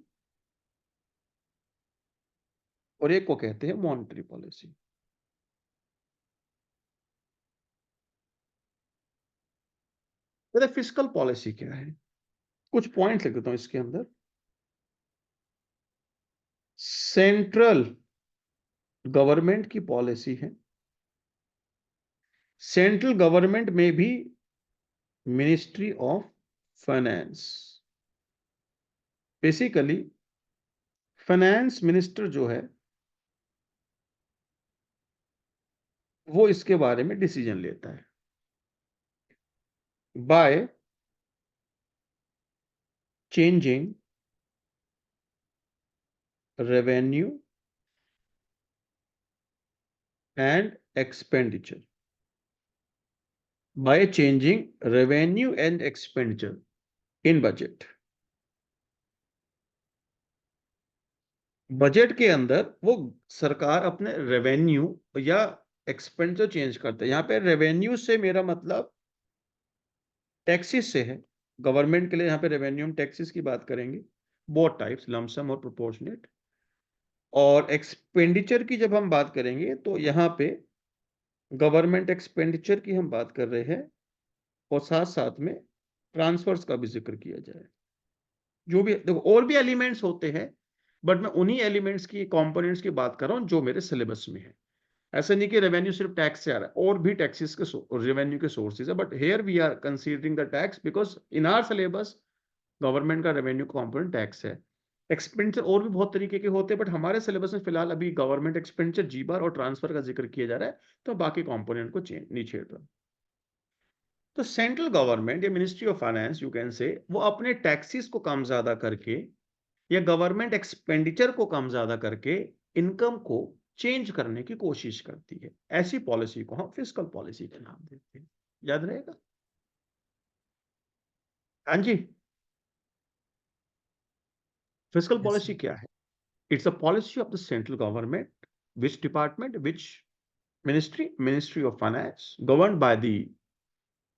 और एक को कहते हैं मॉनेटरी पॉलिसी। फिस्कल पॉलिसी क्या है, कुछ पॉइंट लिख देता हूं इसके अंदर। सेंट्रल गवर्नमेंट की पॉलिसी है, सेंट्रल गवर्नमेंट में भी ministry of finance, basically finance minister जो है वो इसके बारे में डिसीजन लेता है by changing revenue and expenditure, by changing revenue and expenditure in budget। Budget के अंदर वो सरकार अपने रेवेन्यू या एक्सपेंडिचर चेंज करते हैं। यहाँ पे रेवेन्यू से मेरा मतलब टैक्सेस से है। गवर्नमेंट के लिए यहाँ पे रेवेन्यू हम टैक्सेस की बात करेंगे, बोथ टाइप्स, लमसम और प्रोपोर्शनेट। और एक्सपेंडिचर की जब हम बात करेंगे तो यहाँ पे गवर्नमेंट एक्सपेंडिचर की हम बात कर रहे हैं और साथ साथ में ट्रांसफर्स का भी जिक्र किया जाए। जो भी देखो और भी एलिमेंट्स होते हैं, बट मैं उन्हीं एलिमेंट्स की कंपोनेंट्स की बात कर रहा हूं जो मेरे सिलेबस में है। ऐसा नहीं कि रेवेन्यू सिर्फ टैक्स से आ रहा है, और भी टैक्सेस के रेवेन्यू के सोर्सेज है, but here we are considering the tax because in our syllabus government का रेवेन्यू कंपोनेंट टैक्स है। एक्सपेंडिचर और भी बहुत तरीके के होते हैं, बट हमारे सिलेबस में फिलहाल अभी गवर्नमेंट एक्सपेंडिचर, जीबार और ट्रांसफर का जिक्र किया जा रहा है, तो बाकी कंपोनेंट को नहीं छेड़ रहा। तो सेंट्रल गवर्नमेंट या ministry of finance you can say, वो अपने टैक्सेस को कम ज्यादा करके या गवर्नमेंट एक्सपेंडिचर को कम ज्यादा करके इनकम को चेंज करने की कोशिश करती है। ऐसी पॉलिसी को हम फिस्कल पॉलिसी का नाम देते हैं, याद रहेगा। हाँ जी, फिस्कल Yes, पॉलिसी sir. क्या है? It's a policy of the central government, which department, which ministry of finance, govern by the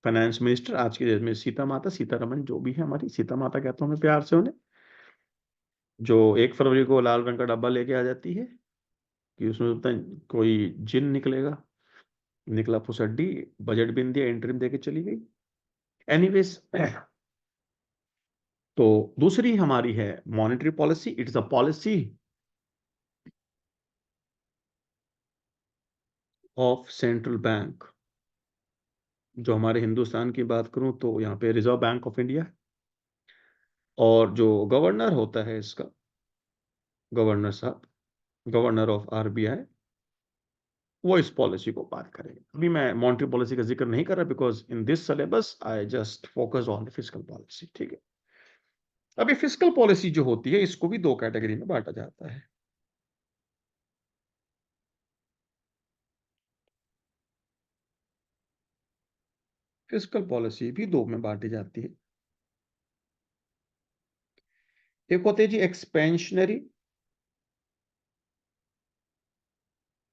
finance minister. आज के डेट में सीता माता, सीतारमन जो भी है, हमारी सीता माता कहता हूं मैं प्यार से उन्हें, जो 1 फरवरी को लाल रंग का डब्बा लेके आ जाती है कि उसमें पता नहीं कोई जिन निकलेगा, निकला फुसड्डी, बजट भी नहीं दिया, इंटरिम देके चली गई। एनीवेज, तो दूसरी हमारी है monetary policy. It's a policy of central bank. जो हमारे हिंदुस्तान की बात करूं तो यहाँ पे रिजर्व बैंक ऑफ इंडिया, और जो गवर्नर होता है इसका, गवर्नर साहब, गवर्नर ऑफ RBI, वो इस पॉलिसी को पार करेगा। अभी मैं मॉनेटरी पॉलिसी का जिक्र नहीं कर रहा because in this syllabus I just focus on the fiscal policy. ठीक है, अभी फिस्कल पॉलिसी जो होती है इसको भी दो कैटेगरी में बांटा जाता है। फिस्कल पॉलिसी भी दो में बांटी जाती है। एक होते हैं जी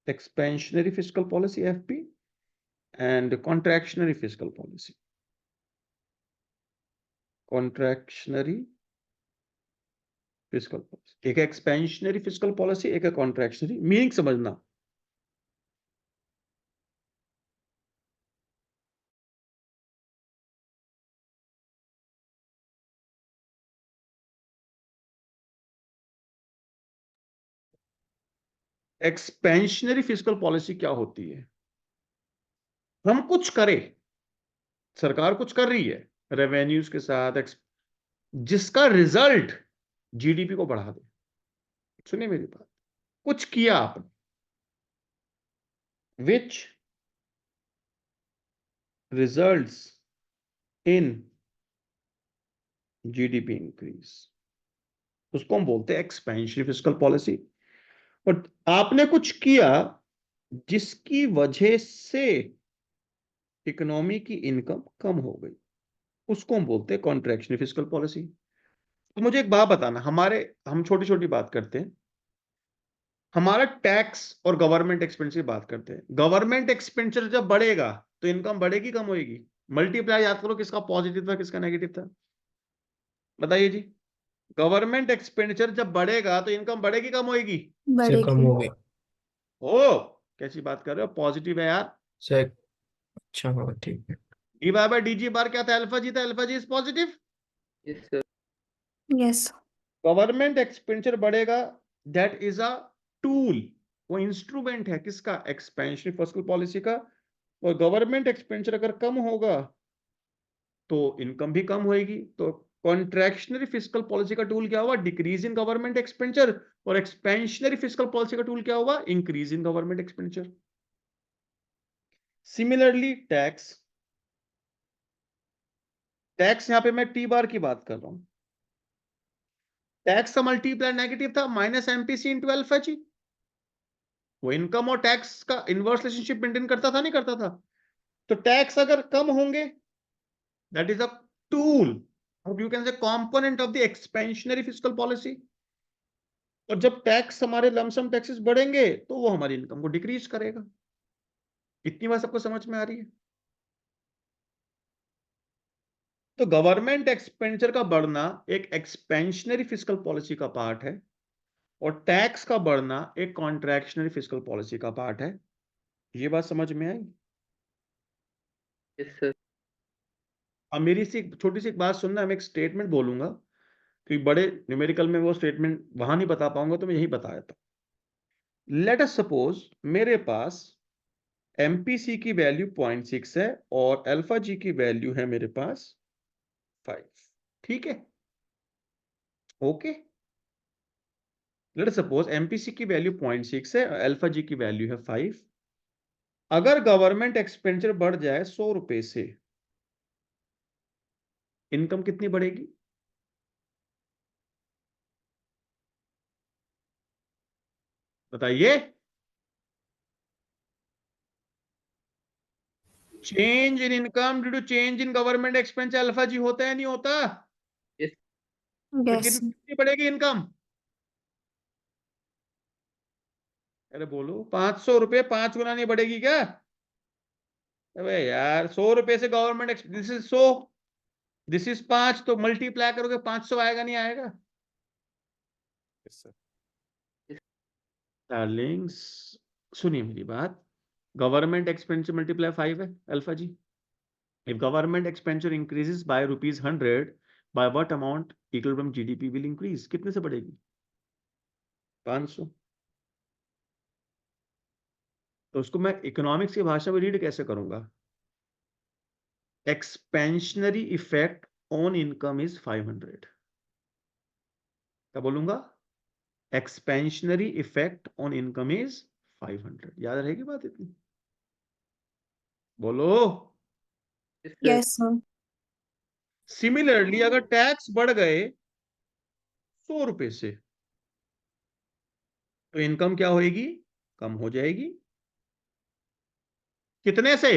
expansionary fiscal policy FP and contractionary fiscal policy. Contractionary fiscal policy, एक एक्सपेंशनरी फिस्कल पॉलिसी, एक है कॉन्ट्रैक्शनरी। मीनिंग समझना, एक्सपेंशनरी फिस्कल पॉलिसी क्या होती है? हम कुछ करें, सरकार कुछ कर रही है रेवेन्यूज के साथ, जिसका रिजल्ट जीडीपी को बढ़ा दे। सुनिए मेरी बात, कुछ किया आपने which results in GDP increase, उसको हम बोलते हैं एक्सपेंशनरी फिस्कल पॉलिसी। और आपने कुछ किया जिसकी वजह से इकोनॉमी की इनकम कम हो गई, उसको हम बोलते हैं कॉन्ट्रैक्शनरी फिस्कल पॉलिसी। तो मुझे एक बात बताना, हम छोटी छोटी बात करते हैं, हमारा टैक्स और गवर्नमेंट एक्सपेंडिचर की बात करते हैं। गवर्नमेंट एक्सपेंडिचर जब बढ़ेगा तो इनकम बढ़ेगी कम होएगी? मल्टीप्लाई याद करो, किसका पॉजिटिव था किसका नेगेटिव था, बताइए जी। गवर्नमेंट एक्सपेंडिचर जब बढ़ेगा तो इनकम बढ़ेगी कम होएगी? से कम बढ़ेगी। हो गई। ओ कैसी बात कर रहे हो, पॉजिटिव है यार। से अच्छा, हाँ ठीक है। D by by D G bar क्या था? अल्फा जी था, alpha G is positive. Yes. Government expenditure बढ़ेगा, दैट इज अ टूल, वो इंस्ट्रूमेंट है किसका? एक्सपेंशनरी फिस्कल पॉलिसी का। और गवर्नमेंट एक्सपेंडिचर अगर कम होगा तो इनकम भी कम होएगी। तो कॉन्ट्रैक्शनरी फिस्कल पॉलिसी का टूल क्या हुआ? Decrease in government expenditure. और एक्सपेंशनरी फिस्कल पॉलिसी का टूल क्या हुआ? Increase in government expenditure. Similarly tax, यहां पे मैं टी बार की बात कर रहा हूं। टैक्स का मल्टीप्लाई नेगेटिव था, माइनस एमपीसी इंटू अल्फा जी। वो इनकम और टैक्स का इनवर्स रिलेशनशिप मेंटेन करता था नहीं करता था? तो टैक्स अगर कम होंगे, that is a tool, you can say component of the expansionary fiscal policy. और जब टैक्स हमारे लमसम टैक्सेस बढ़ेंगे तो वो हमारी इनकम को डिक्रीज करेगा। इतनी बात सबको समझ में आ रही है? तो गवर्नमेंट एक्सपेंडिचर का बढ़ना एक एक्सपेंशनरी फिस्कल पॉलिसी का पार्ट है और टैक्स का बढ़ना एक कॉन्ट्रैक्शनरी फिस्कल पॉलिसी का पार्ट है। ये बात समझ में आई? अब मेरी सी छोटी सी एक बात सुनना, मैं एक स्टेटमेंट बोलूंगा कि बड़े न्यूमेरिकल में वो स्टेटमेंट वहां नहीं बता पाऊंगा तो मैं यही बताया था। लेट अस सपोज मेरे पास एमपीसी की वैल्यू 0.6 है और अल्फा जी की वैल्यू है मेरे पास 5। ठीक है, ओके। लेट सपोज एमपीसी की वैल्यू 0.6 है और अल्फा जी की वैल्यू है 5। अगर गवर्नमेंट एक्सपेंडिचर बढ़ जाए 100 रुपए से, इनकम कितनी बढ़ेगी? बताइए। Change in income due to change in government expenditure alpha G होता है नहीं होता? तो Yes. कितनी बढ़ेगी इनकम? अरे बोलो, 500 रुपए 5 गुना नहीं बढ़ेगी क्या? अबे यार 100 रुपए से government, this is 100, this is 5, तो मल्टीप्लाई करोगे 500 आएगा नहीं आएगा? Yes, sir. डार्लिंग्स सुनिए मेरी बात, गवर्नमेंट एक्सपेंडिचर मल्टीप्लाई 5 है alpha G. If government expenditure increases by ₹100, by what amount equal from GDP will increase? कितने से बढ़ेगी? 500। तो उसको मैं इकोनॉमिक्स की भाषा में रीड कैसे करूंगा? Expansionary effect on income is 500। क्या बोलूंगा? Expansionary effect on income is 500। याद रहेगी बात इतनी? बोलो। Yes, sir. सिमिलरली अगर टैक्स बढ़ गए 100 रुपए से, तो इनकम क्या होएगी? कम हो जाएगी। कितने से?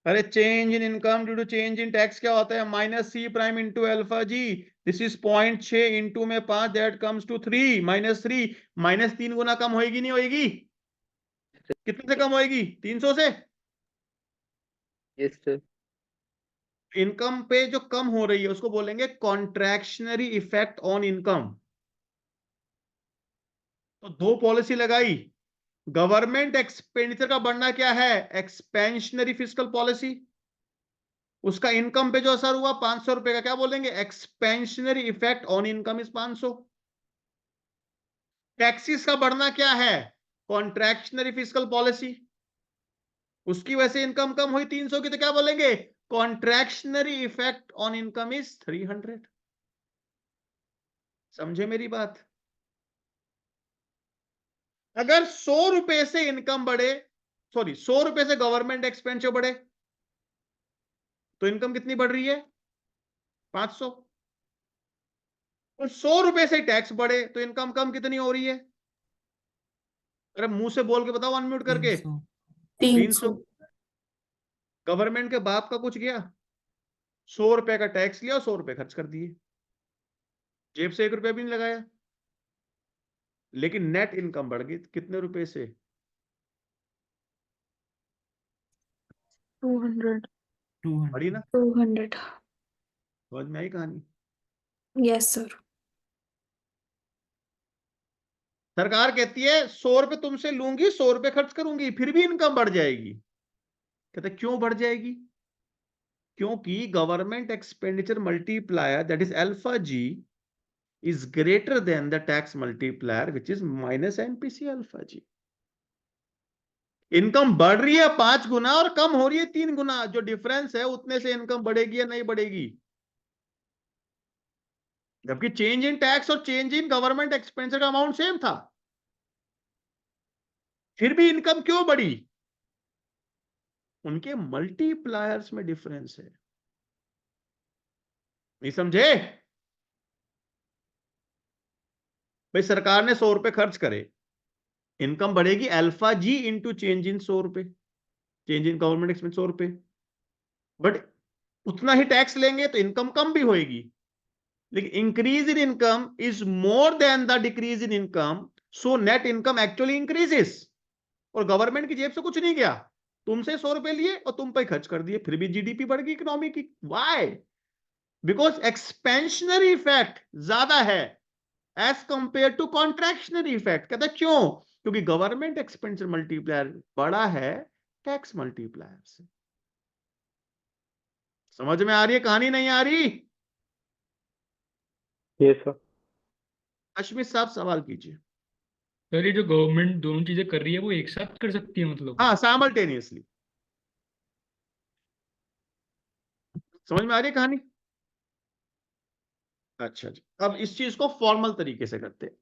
अरे change in income due to change in tax क्या होता है? Minus C prime into alpha G. This is 0.6 into में 5, दैट कम्स टू 3 -3। -3 गुना कम होएगी नहीं होएगी? कितने से कम होएगी? 300 से। Yes sir. इनकम पे जो कम हो रही है उसको बोलेंगे कॉन्ट्रैक्शनरी इफेक्ट ऑन इनकम। तो दो पॉलिसी लगाई। गवर्नमेंट एक्सपेंडिचर का बढ़ना क्या है? Expansionary fiscal policy. उसका इनकम पे जो असर हुआ 500 रुपए का, क्या बोलेंगे? Expansionary effect on income is 500। Taxes का बढ़ना क्या है? Contractionary fiscal policy. उसकी वजह से इनकम कम हुई 300 की, तो क्या बोलेंगे? Contractionary effect on income is 300। समझे मेरी बात? अगर 100 रुपए से इनकम बढ़े, सॉरी 100 रुपए से गवर्नमेंट एक्सपेंडिचर बढ़े, तो इनकम कितनी बढ़ रही है? 500। और 100 रुपए से टैक्स बढ़े तो इनकम कम कितनी हो रही है? अरे मुंह से बोल के बताओ, अनम्यूट करके। 300। गवर्नमेंट के बाप का कुछ गया? 100 रुपए का टैक्स लिया और 100 रुपए खर्च कर दिए, जेब से 1 रुपया भी नहीं लगाया। लेकिन नेट इनकम बढ़ गई कितने रुपए से? 200. बढ़ी ना? 200. समझ में आई कहानी? Yes, sir. सरकार कहती है 100 रुपए तुमसे लूंगी, 100 रुपए खर्च करूंगी, फिर भी इनकम बढ़ जाएगी। कहते क्यों बढ़ जाएगी? क्योंकि government expenditure multiplier, that is alpha G, is greater than the tax multiplier which is minus MPC alpha G। Income बढ़ रही है 5 गुना और कम हो रही है 3 गुना। जो डिफरेंस है उतने से इनकम बढ़ेगी या नहीं बढ़ेगी? जबकि चेंज इन टैक्स और चेंज इन गवर्नमेंट एक्सपेंडिचर का अमाउंट सेम था, फिर भी इनकम क्यों बढ़ी? उनके मल्टीप्लायर्स में डिफरेंस है। नहीं समझे? भाई सरकार ने 100 रुपए खर्च करे, इनकम बढ़ेगी alpha G into change in 100 रुपए, चेंज इन गवर्नमेंट एक्सपेंस 100 रुपए। बट उतना ही टैक्स लेंगे तो इनकम कम भी होएगी। लेकिन increase in income is more than the decrease in income, so net income actually increases. और गवर्नमेंट की जेब से कुछ नहीं गया, तुमसे 100 रुपए लिए और तुम पे खर्च कर दिए, फिर भी जीडीपी बढ़ गई इकोनॉमी की। व्हाई? बिकॉज एक्सपेंशनरी इफेक्ट ज्यादा है as compare to contractionary effect. कहता क्यों? क्योंकि गवर्नमेंट एक्सपेंडिचर मल्टीप्लायर बड़ा है टैक्स मल्टीप्लायर से। समझ में आ रही है कहानी? नहीं आ रही? Yes sir. अश्मित साहब सवाल कीजिए। सर ये जो गवर्नमेंट दोनों चीजें कर रही है वो एक साथ कर सकती है मतलब? हाँ, साइमल्टेनियसली। समझ में आ रही है कहानी? अच्छा जी, अब इस चीज को फॉर्मल तरीके से करते हैं।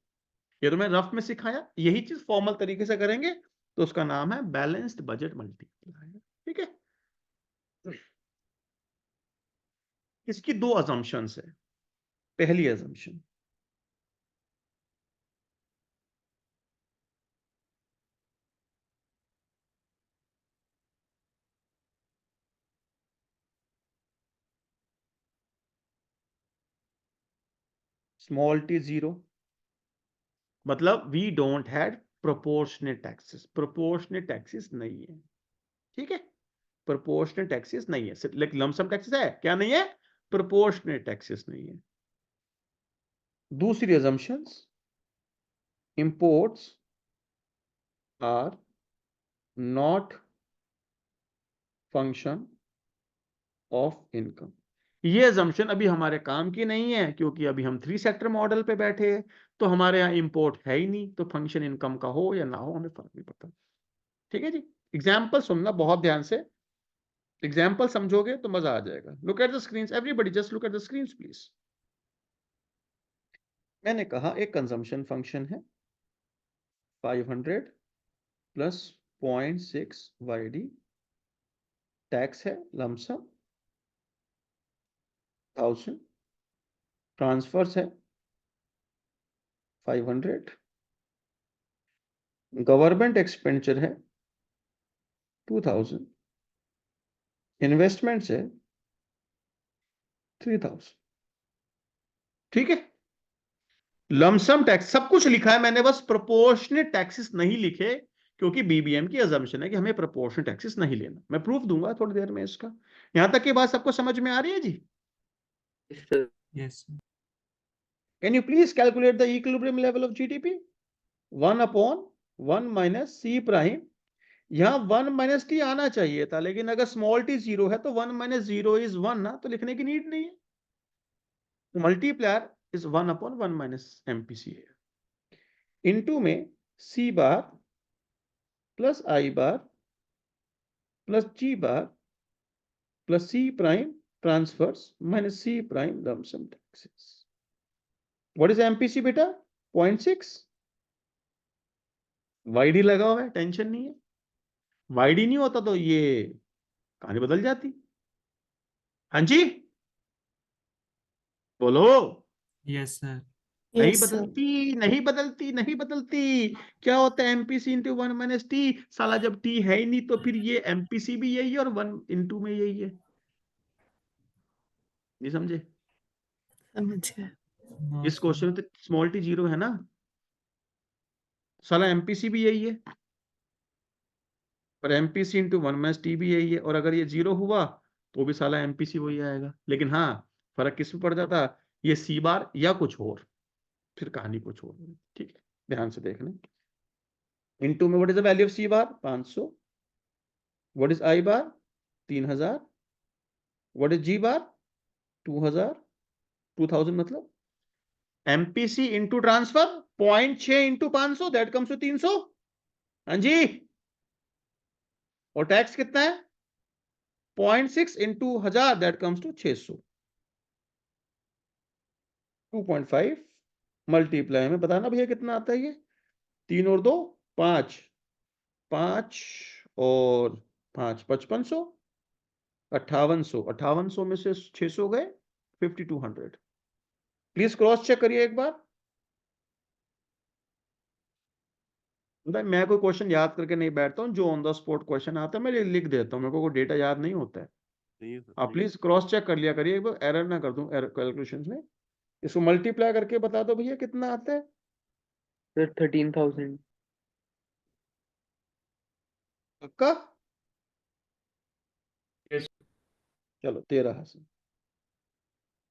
ये तो मैं रफ में सिखाया, यही चीज फॉर्मल तरीके से करेंगे तो उसका नाम है बैलेंस्ड बजट मल्टीप्लायर। ठीक है? इसकी दो अजम्पशंस है। पहली अजम्पशन, स्मॉल टी जीरो, मतलब we don't had proportionate taxes. Proportionate taxes नहीं है। ठीक है? प्रोपोर्शनेट टैक्सेस नहीं है, सिर्फ लमसम टैक्सेस है, क्या नहीं है? प्रोपोर्शनेट टैक्सेस नहीं है। दूसरी assumptions, imports are not function of income। ये assumption अभी हमारे काम की नहीं है, क्योंकि अभी हम 3 सेक्टर मॉडल पे बैठे हैं, तो हमारे यहाँ इंपोर्ट है ही नहीं, तो फंक्शन इनकम का हो या ना हो हमें फर्क नहीं पड़ता। ठीक है जी? एग्जाम्पल सुनना बहुत ध्यान से, एग्जाम्पल समझोगे तो मजा आ जाएगा। Look at the screen, everybody just look at the screen please. मैंने कहा एक कंजम्पशन फंक्शन है 500 प्लस 0.6 YD, टैक्स है लमसम 1000, ट्रांसफर्स है 500, गवर्नमेंट एक्सपेंडिचर है 2000, इन्वेस्टमेंट्स है 3000। ठीक है, लमसम टैक्स सब कुछ लिखा है मैंने, बस प्रोपोर्शनेट टैक्सेस नहीं लिखे क्योंकि बीबीएम की अजम्पशन है कि हमें प्रोपोर्शनेट टैक्सेस नहीं लेना। मैं प्रूफ दूंगा थोड़ी देर में इसका। यहां तक की बात सबको समझ में आ रही है जी? Yes, sir. Can you please calculate the equilibrium level of GDP? 1/1 minus C prime. यहाँ 1 माइनस टी आना चाहिए था, लेकिन अगर स्मॉल टी 0 है तो 1 माइनस 0 इज 1 ना, तो लिखने की नीड नहीं है। तो मल्टीप्लायर इज 1/1 माइनस एमपीसी है, इनटू में C bar plus I bar plus G bar plus C prime transfers minus C prime lump sum taxes. What is MPC बेटा? 0.6। वाईडी लगा हुआ है, टेंशन नहीं है। वाईडी नहीं होता तो ये कहानी बदल जाती। हाँ जी बोलो। Yes, sir. नहीं Yes, sir. बदलती, नहीं बदलती, नहीं बदलती। क्या होता है एमपीसी इंटू 1 माइनस टी? साला जब टी है ही नहीं तो फिर ये एमपीसी भी यही है और 1 इंटू में यही है। नहीं समझे? समझ गए। No, इस sir. क्वेश्चन में तो स्मॉल टी 0 है ना, साला एमपीसी भी यही है और एमपीसी इंटू 1 माइनस टी भी यही है, और अगर ये 0 हुआ तो भी साला एमपीसी वही आएगा। लेकिन हाँ, फर्क किस में पड़ जाता, ये सी बार या कुछ और, फिर कहानी कुछ और। ठीक है, ध्यान से देखना। इनटू में what is the value of C bar? 500। What is I bar? 3000। What is G bar? 2000। 2000 मतलब MPC into transfer 0.6 into 500, that comes to 300। हाँ जी, और टैक्स कितना है? 0.6 into 1000, that comes to 600। 2.5 multiply में बताना भैया कितना आता है ये? 3 और 2 5, 5 और 5 5500, 5800, 5800 में से 600 गए 5200। प्लीज क्रॉस चेक करिए एक बार। भाई मैं कोई क्वेश्चन याद करके नहीं बैठता हूँ, जो ऑन द स्पॉट क्वेश्चन आता है मैं लिख देता हूँ, मेरे को कोई डेटा याद नहीं होता है। नहीं है सर, आप प्लीज क्रॉस चेक कर लिया करिए एक बार, एरर ना कर दूं कैलकुलेशन में। इसको मल्टीप्लाई करके बता दो भैया कितना आता है। सर 13,000। पक्का? Yes. चलो 13 से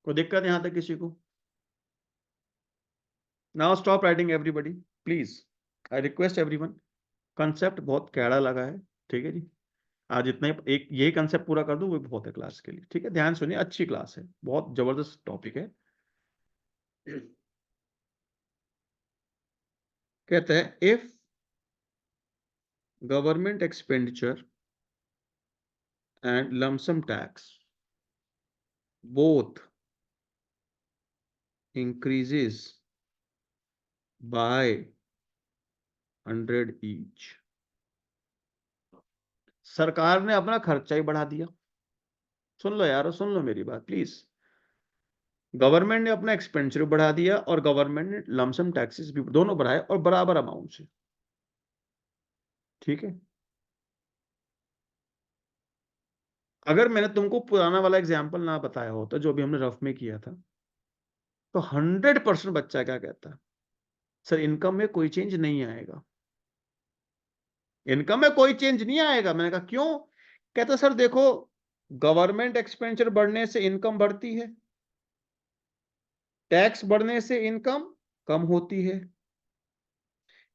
कोई दिक्कत यहां तक किसी को? Now stop writing everybody please, I request everyone. Concept बहुत कैड़ा लगा है, ठीक है जी। आज इतना ही, एक यही कंसेप्ट पूरा कर दूं वो बहुत है क्लास के लिए। ठीक है, ध्यान सुनिए, अच्छी क्लास है, बहुत जबरदस्त टॉपिक है। कहते हैं if government expenditure and lump sum tax both increases by 100 each, सरकार ने अपना खर्चा ही बढ़ा दिया। सुन लो यार, सुन लो मेरी बात प्लीज। गवर्नमेंट ने अपना एक्सपेंडिचर बढ़ा दिया और गवर्नमेंट ने लमसम टैक्सेस भी दोनों बढ़ाए और बराबर अमाउंट से। ठीक है, अगर मैंने तुमको पुराना वाला एग्जाम्पल ना बताया होता जो भी हमने रफ में किया था, तो 100% बच्चा क्या कहता, सर इनकम में कोई चेंज नहीं आएगा, इनकम में कोई चेंज नहीं आएगा। मैंने कहा क्यों? कहता सर देखो, गवर्नमेंट एक्सपेंडिचर बढ़ने से इनकम बढ़ती है, टैक्स बढ़ने से इनकम कम होती है,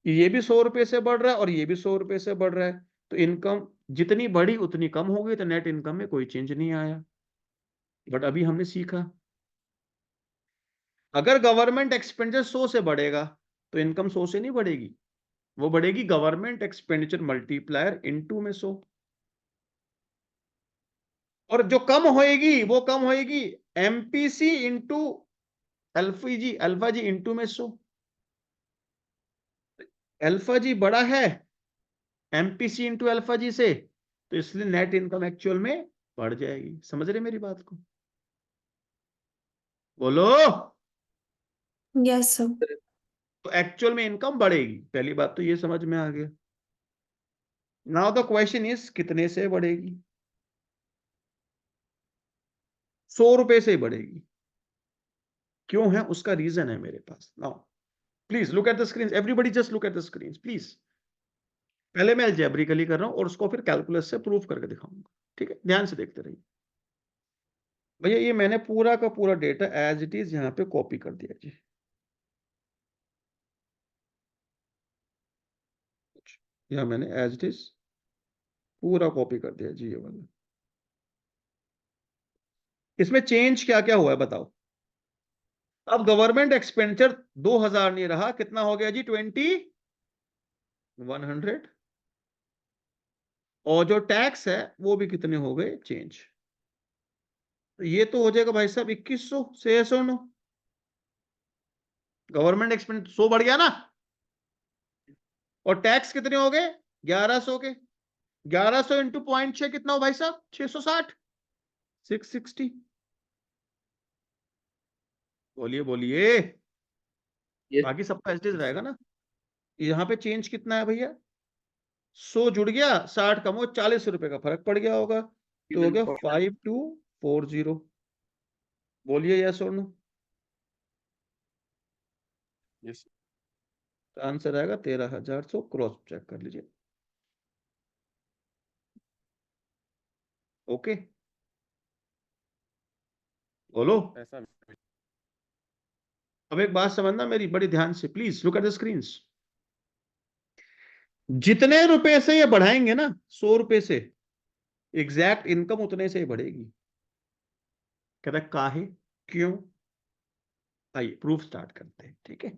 ये भी 100 रुपए से बढ़ रहा है और ये भी 100 रुपए से बढ़ रहा है, तो इनकम जितनी बढ़ी उतनी कम हो गई, तो नेट इनकम में कोई चेंज नहीं आया। बट अभी हमने सीखा, अगर गवर्नमेंट एक्सपेंडिचर 100 से बढ़ेगा तो इनकम 100 से नहीं बढ़ेगी, वो बढ़ेगी गवर्नमेंट एक्सपेंडिचर मल्टीप्लायर इनटू में 100, और जो कम होएगी वो कम होएगी MPC into alpha G into में 100, अल्फा जी बड़ा है एमपीसी इंटू अल्फा जी से, तो इसलिए नेट इनकम एक्चुअल में बढ़ जाएगी। समझ रहे मेरी बात को? बोलो। Yes, sir. तो एक्चुअल में इनकम बढ़ेगी, पहली बात तो ये समझ में आ गया। नाउ द क्वेश्चन इज कितने से बढ़ेगी? 100 रुपए से बढ़ेगी। क्यों है? उसका रीजन है मेरे पास। Now please look at the screen, everybody just look at the screen please. पहले मैं अलजेब्रिकली कर रहा हूं और उसको फिर कैलकुलस से प्रूफ करके दिखाऊंगा। ठीक है, ध्यान से देखते रहिए भैया। ये मैंने पूरा का पूरा डेटा एज इट इज यहां पे कॉपी कर दिया जी। यहां मैंने एज इट इज पूरा कॉपी कर दिया जी, ये वाला। इसमें चेंज क्या क्या हुआ है बताओ। अब गवर्नमेंट एक्सपेंडिचर 2000 नहीं रहा, कितना हो गया जी? 2100। और जो टैक्स है वो भी कितने हो गए? चेंज। तो ये तो हो जाएगा भाई साहब 2100 से 109। गवर्नमेंट एक्सपेंडिचर 100 बढ़ गया ना, और टैक्स कितने हो गए? 1100 के। 1100 इंटू 0.6 कितना हो भाई साहब? 660, 660। बोलिए बोलिए। बाकी सबका एज रहेगा ना। यहां पे चेंज कितना है भैया? 100 जुड़ गया, 60 कम हो, 40 रुपए का फर्क पड़ गया होगा, तो हो गया 5240। बोलिए यस और नो। यस तो आंसर आएगा 13,100। क्रॉस चेक कर लीजिए। ओके, बोलो। ऐसा। अब एक बात समझना मेरी बड़ी ध्यान से, please look at the screen. जितने रुपए से ये बढ़ाएंगे ना, 100 रुपए से, एग्जैक्ट इनकम उतने से ही बढ़ेगी। कहता है काहे, क्यों? आइए प्रूफ स्टार्ट करते हैं। ठीक है,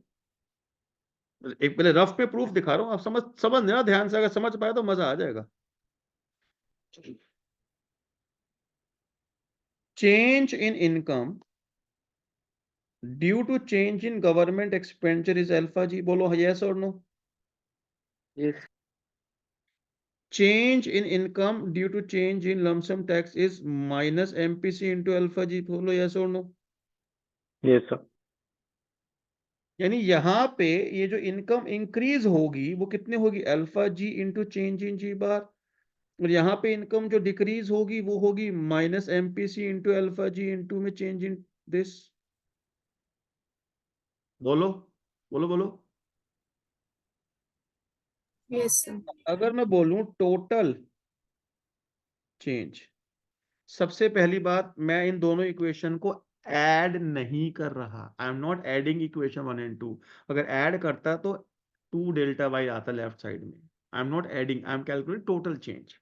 एक पहले रफ पे प्रूफ दिखा रहा हूं, आप समझ लेना ध्यान से। अगर समझ पाए तो मजा आ जाएगा। Change in income due to change in government expenditure is alpha G. बोलो यस और no. Yes change in income due to change in lump sum tax is minus MPC into alpha G. बोलो यस और नो। यस सर यानी यहां पे ये जो इनकम इंक्रीज होगी वो कितनी होगी? Alpha G into change in G bar. और यहाँ पे इनकम जो डिक्रीज होगी वो होगी minus MPC into alpha G into में चेंज इन दिस। बोलो बोलो बोलो। Yes, sir. अगर मैं बोलूं टोटल चेंज, सबसे पहली बात, मैं इन दोनों इक्वेशन को ऐड नहीं कर रहा। I am not adding equation 1 and 2। अगर ऐड करता तो 2 डेल्टा वाई आता लेफ्ट साइड में। I am not adding, I am calculating total change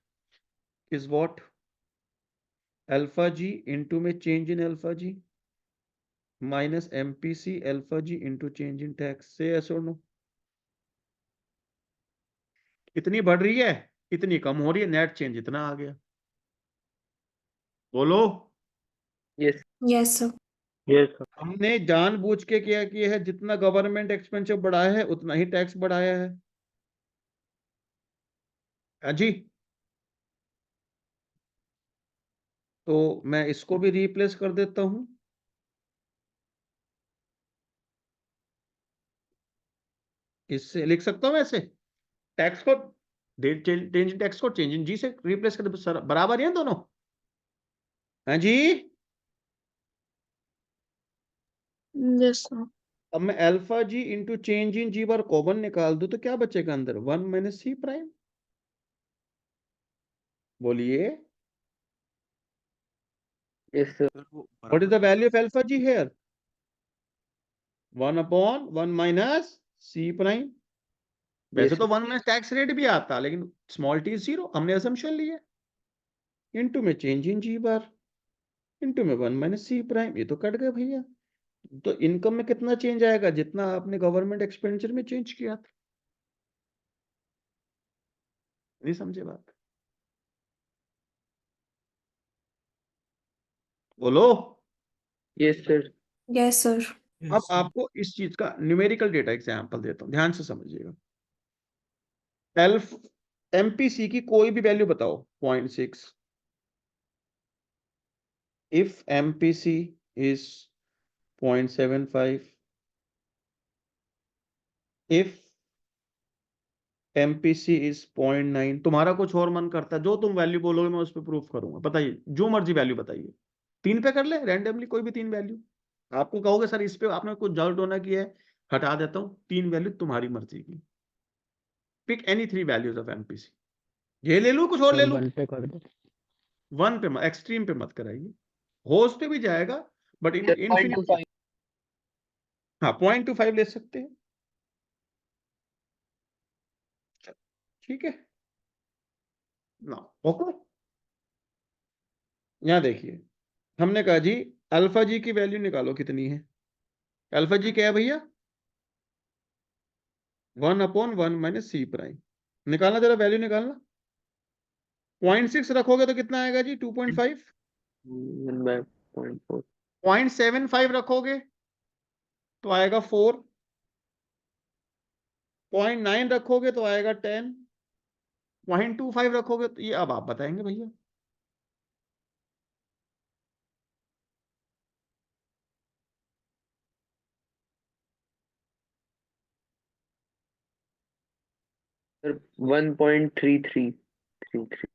is what? Alpha G into में change in alpha G minus MPC alpha G into change in tax. से ऐसा नो। इतनी बढ़ रही है, इतनी कम हो रही है, नेट चेंज इतना आ गया। बोलो। Yes Yes, sir. Yes sir हमने जानबूझ के क्या किया है? जितना गवर्नमेंट एक्सपेंडिचर बढ़ाया है उतना ही टैक्स बढ़ाया है। हाँ जी। तो मैं इसको भी रिप्लेस कर देता हूं। इससे लिख सकता हूं ऐसे, टैक्स को चेंज इन टैक्स को चेंज इन जी से रिप्लेस कर दे, बराबर है दोनों। हाँ जी। Yes, sir. अब मैं alpha G into change in G bar common निकाल दूं तो क्या बचेगा अंदर? 1 माइनस सी प्राइम। बोलिए यस सर सर वो व्हाट इज द बराबर value of alpha G here? 1 upon 1 minus C prime. वैसे यस तो 1 माइनस टैक्स रेट भी आता, लेकिन स्मॉल टी 0, हमने असम्पशन लिया। इंटू में change in G bar into में 1 माइनस सी प्राइम। ये तो कट गए भैया। तो इनकम में कितना चेंज आएगा? जितना आपने गवर्नमेंट एक्सपेंडिचर में चेंज किया था। नहीं समझे बात? बोलो। Yes sir Yes, sir. अब Yes, sir. आपको इस चीज का न्यूमेरिकल डेटा एग्जांपल देता हूं, ध्यान से समझिएगा। एल्फ एमपीसी की कोई भी वैल्यू बताओ 0.6। If MPC is 0.75, if MPC is 0.9, तुम्हारा कुछ और मन करता है, जो तुम वैल्यू बोलोगे मैं उस पर प्रूफ करूंगा। बताइए, जो मर्जी वैल्यू बताइए। 3 पे कर ले रैंडमली, कोई भी 3 वैल्यू। आपको कहोगे सर इस पे आपने कुछ डाउट होना किया है, हटा देता हूं। 3 वैल्यू तुम्हारी मर्जी की। Pick any 3 values of MPC. ये ले लूं, कुछ और ले लूं? 1 पे कर दो। 1 पे, एक्सट्रीम पे मत कराइए। होस्ट पे भी जाएगा बट इनफिनिटी। हाँ 0.25 ले सकते हैं, ठीक है ना। ओके, यहां देखिए, हमने कहा जी अल्फा जी की वैल्यू निकालो कितनी है। अल्फा जी क्या है भैया? 1/1 माइनस सी प्राइम। निकालना, जरा वैल्यू निकालना। 0.6 रखोगे तो कितना आएगा जी? 2.5। 1/0.4। 0.75 रखोगे तो आएगा 4। 0.9 रखोगे तो आएगा 10। 0.25 रखोगे तो ये अब आप बताएंगे भैया। सर 1.3333।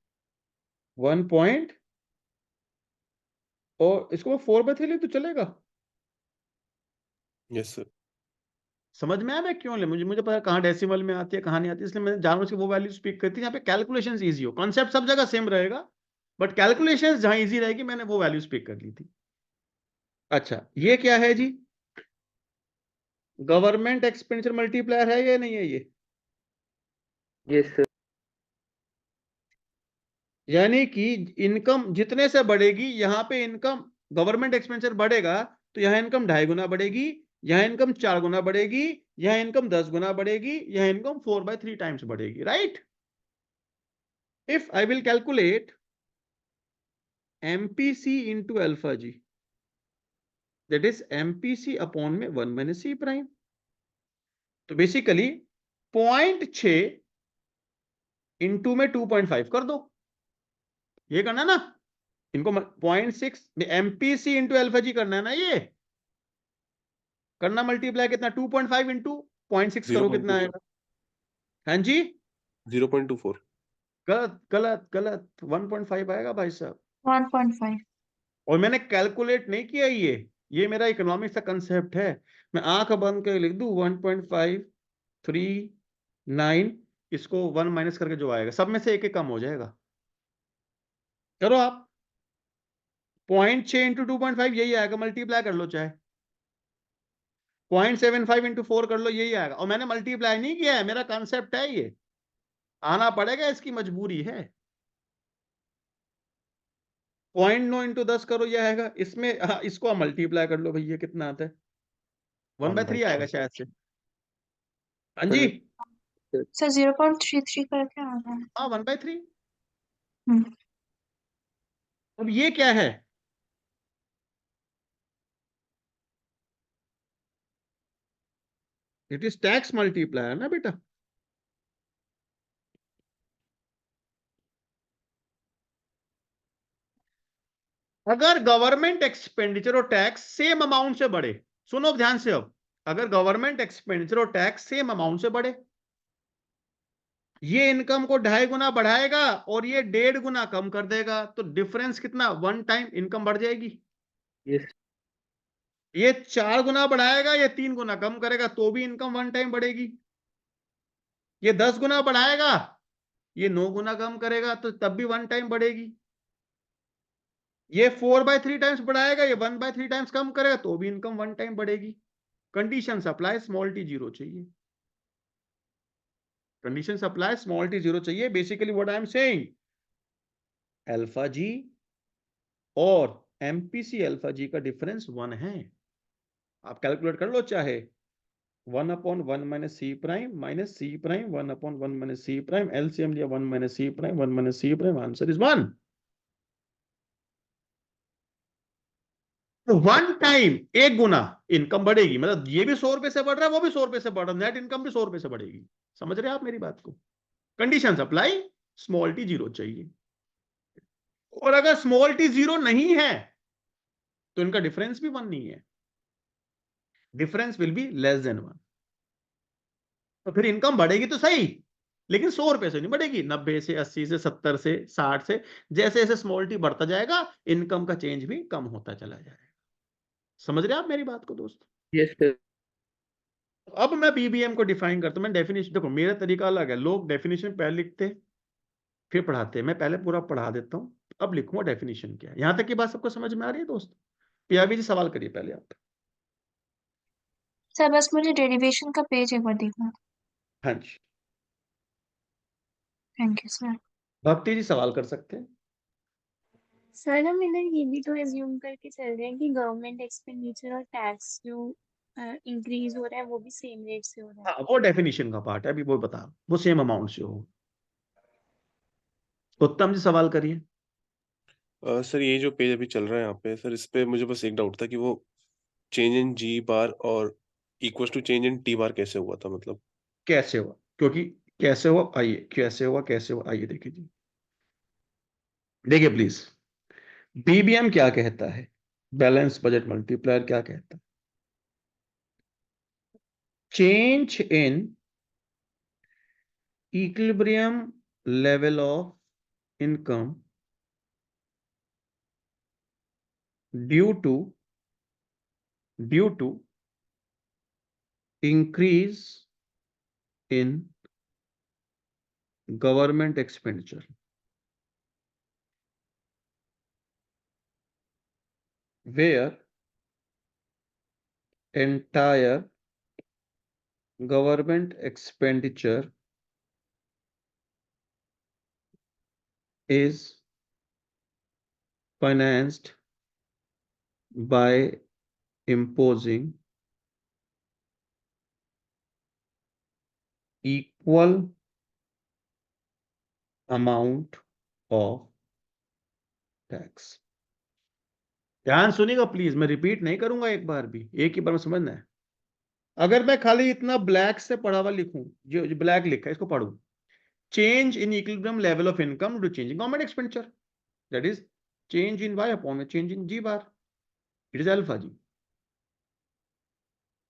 1 और इसको मैं 4/3 ले तो चलेगा? Yes sir. समझ में आया मैं क्यों ले? मुझे मुझे पता कहाँ डेसिमल में आती है, कहाँ नहीं आती, इसलिए मैंने जानबूझ के वो वैल्यू स्पीक करती है यहाँ पे कैलकुलेशंस इजी हो। कॉन्सेप्ट सब जगह सेम रहेगा बट कैलकुलेशंस जहां इजी रहेगी, मैंने वो वैल्यू स्पीक कर ली थी। अच्छा, ये क्या है जी? गवर्नमेंट एक्सपेंडिचर मल्टीप्लायर है या नहीं है ये? Yes sir. यानी कि इनकम जितने से बढ़ेगी, यहाँ पे इनकम गवर्नमेंट एक्सपेंडिचर बढ़ेगा तो यहाँ इनकम 2.5 गुना बढ़ेगी, यहाँ इनकम 4 गुना बढ़ेगी, यहाँ इनकम 10 गुना बढ़ेगी, यहाँ इनकम 4/3 टाइम्स बढ़ेगी, right? If I will calculate MPC into alpha G, that is MPC upon में 1 माइनस सी प्राइम। तो बेसिकली 0.6 इंटू में 2.5 कर दो, ये करना ना इनको। 0.6 एमपीसी इंटू अल्फा जी करना है ना, ये करना मल्टीप्लाई कितना? 2.5 इंटू 0.6 करो, कितना 0.24। आएगा? हाँ जी, 0.24। गलत गलत गलत, 1.5 आएगा भाई साहब। 1.5। और मैंने कैलकुलेट नहीं किया, ये मेरा इकोनॉमिक्स का कंसेप्ट है। मैं आंख बंद करके लिख दूं 1.539, इसको 1 माइनस करके जो आएगा सब में से एक एक कम हो जाएगा। करो आप, 0.6 इंटू 2.5 यही आएगा, मल्टीप्लाई कर लो चाहे। 0.75 इंटू 4 कर लो, यही आएगा। और मैंने मल्टीप्लाई नहीं किया है, मेरा कंसेप्ट है ये, आना पड़ेगा, इसकी मजबूरी है। 0.9 इंटू 10 करो, ये आएगा। इसमें इसको आप मल्टीप्लाई कर लो भैया, कितना आता है? 1/3 आएगा शायद से। हाँ जी, सर 0.33 करके आ रहा है। हाँ 1/3। हम्म। अब ये क्या है? इट इज टैक्स मल्टीप्लायर ना बेटा। अगर गवर्नमेंट एक्सपेंडिचर और टैक्स सेम अमाउंट से बढ़े, सुनो ध्यान से अब, अगर गवर्नमेंट एक्सपेंडिचर और टैक्स सेम अमाउंट से बढ़े, ये इनकम को 2.5 गुना बढ़ाएगा और ये 1.5 गुना कम कर देगा, तो डिफरेंस कितना? 1 टाइम इनकम बढ़ जाएगी। यस। ये 4 गुना बढ़ाएगा, ये 3 गुना कम करेगा, तो भी इनकम 1 टाइम बढ़ेगी। ये 10 गुना बढ़ाएगा, ये 9 गुना कम करेगा, तो तब भी 1 टाइम बढ़ेगी। ये 4/3 टाइम्स बढ़ाएगा, ये 1/3 टाइम्स कम करेगा, तो भी इनकम 1 टाइम बढ़ेगी। Condition supply, small T zero चाहिए। Condition supply, small T zero चाहिए। Basically what I am saying, alpha G और एमपीसी अल्फा जी का डिफरेंस 1 है। आप कैलकुलेट कर लो चाहे। 1/1 minus C prime minus C prime, 1/1 minus C prime, LCM लिया 1 minus C prime, 1 minus C prime, answer is 1। तो वन टाइम एक गुना इनकम बढ़ेगी, मतलब ये भी 100 रुपए से बढ़ रहा है, वो भी 100 रुपए से बढ़ रहा है, नेट इनकम भी 100 रुपए से बढ़ेगी। समझ रहे हैं आप मेरी बात को? कंडीशन अप्लाई, स्मॉल टी 0 चाहिए। और अगर स्मॉल टी 0 नहीं है तो इनका डिफरेंस भी 1 नहीं है, difference will be less than 1। तो फिर इनकम बढ़ेगी तो सही, लेकिन 100 रुपए से नहीं बढ़ेगी, 90 से, 80 से, 70 से, 60 से। जैसे जैसे स्मॉल टी बढ़ता जाएगा इनकम का चेंज भी कम होता चला जाएगा। समझ रहे हैं आप मेरी बात को दोस्त? Yes sir. अब मैं बीबीएम को डिफाइन करता हूं। मैं डेफिनेशन, देखो मेरा तरीका अलग है, लोग डेफिनेशन पहले लिखते फिर पढ़ाते हैं, मैं पहले पूरा पढ़ा देता हूं, अब लिखूंगा डेफिनेशन क्या है। यहां तक की बात सबको समझ में आ रही है दोस्त? पियाबी जी सवाल करिए पहले आप। सर बस मुझे डेरिवेशन का पेज एक बार देखना। हाँ जी, थैंक यू सर। भक्ति जी सवाल कर सकते हैं। सर हम इधर ये भी तो एज्यूम करके चल रहे हैं कि गवर्नमेंट एक्सपेंडिचर और टैक्स जो इंक्रीज हो रहा है वो भी सेम रेट से हो रहा है। हाँ, वो डेफिनेशन का पार्ट है, अभी वो बता, वो सेम अमाउंट से हो। उत्तम जी सवाल करिए। सर ये जो पेज अभी चल रहा है यहाँ पे सर, इस पे मुझे बस एक डाउट था कि वो चेंज इन जी बार और equal to change in T bar कैसे हुआ था, मतलब कैसे हुआ? क्योंकि कैसे हुआ, आइए कैसे हुआ, कैसे हुआ, आइए देखिए जी, देखिए प्लीज। बीबीएम क्या कहता है, बैलेंस बजट मल्टीप्लायर क्या कहता है? Change in equilibrium level of income due to increase in government expenditure, where entire government expenditure is financed by imposing equal amount of tax. ध्यान सुनिएगा प्लीज, मैं रिपीट नहीं करूंगा एक बार भी, एक ही बार में समझना है। अगर मैं खाली इतना ब्लैक से पढ़ा हुआ लिखूं, जो ब्लैक लिखा है इसको पढ़ूं, change in equilibrium level of income due change in government expenditure, that is change in Y upon में change in G bar, it is alpha G,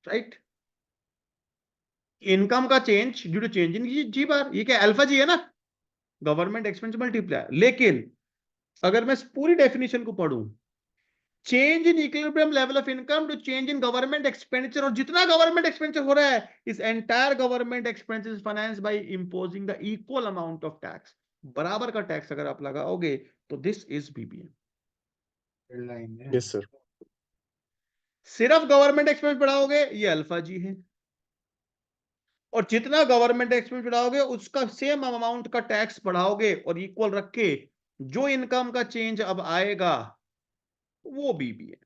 right? Income का change due to change in G bar, ये क्या अल्फा जी है ना, गवर्नमेंट एक्सपेंस मल्टीप्लायर। लेकिन अगर मैं इस पूरी डेफिनेशन को पढ़ूं, change in equilibrium level of income to change in government expenditure, और जितना गवर्नमेंट एक्सपेंडिचर हो रहा है इस entire government expenditure is financed by imposing the equal amount of tax, बराबर का टैक्स अगर आप लगाओगे तो this is BBM. Yes sir. सिर्फ गवर्नमेंट एक्सपेंस बढ़ाओगे ये अल्फा जी है, और जितना गवर्नमेंट एक्सपेंस बढ़ाओगे उसका सेम अमाउंट का टैक्स बढ़ाओगे और इक्वल रख के जो इनकम का चेंज अब आएगा वो बीबीएम।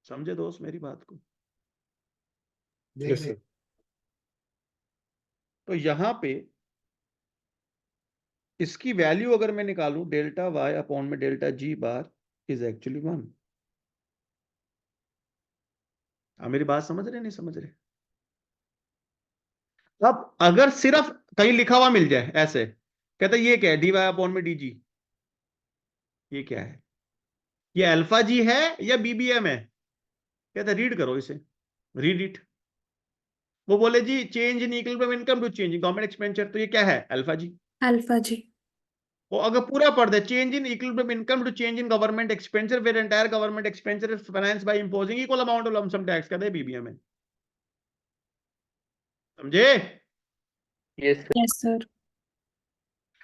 समझे दोस्त मेरी बात को? Yes sir. तो यहां पे इसकी वैल्यू अगर मैं निकालूं, डेल्टा वाई अपॉन में delta G bar is actually 1। आप मेरी बात समझ रहे नहीं समझ रहे? अब अगर सिर्फ कहीं लिखा हुआ मिल जाए ऐसे, कहता ये क्या है, डी वाई अपॉन में डी जी, ये क्या है, ये अल्फा जी है या बीबीएम है? कहता रीड करो इसे, रीड इट। वो बोले जी change in equilibrium income to change in government expenditure, तो ये क्या है, अल्फा जी। अल्फा जी। वो अगर पूरा पढ़ दे, change in equilibrium income to change in government expenditure where entire government expenditure is financed by imposing equal amount of lump sum tax, कहते हैं बीबीएम है। समझे? Yes yes sir.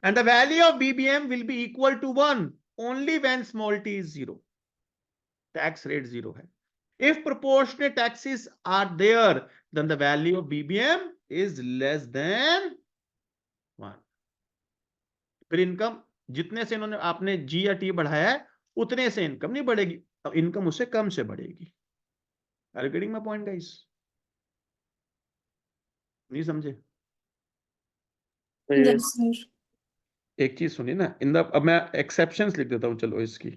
And the value of BBM will be equal to 1 only when small t is 0. Tax rate 0 है. If proportionate taxes are there, then the value of BBM is less than 1. फिर इनकम जितने से इन्होंने आपने जी या टी बढ़ाया है उतने से इनकम नहीं बढ़ेगी, अब इनकम उससे कम से बढ़ेगी। Are you getting my point guys? नहीं समझे? Yes sir. एक चीज सुनिए ना, अब मैं एक्सेप्शंस लिख देता हूं, चलो इसकी।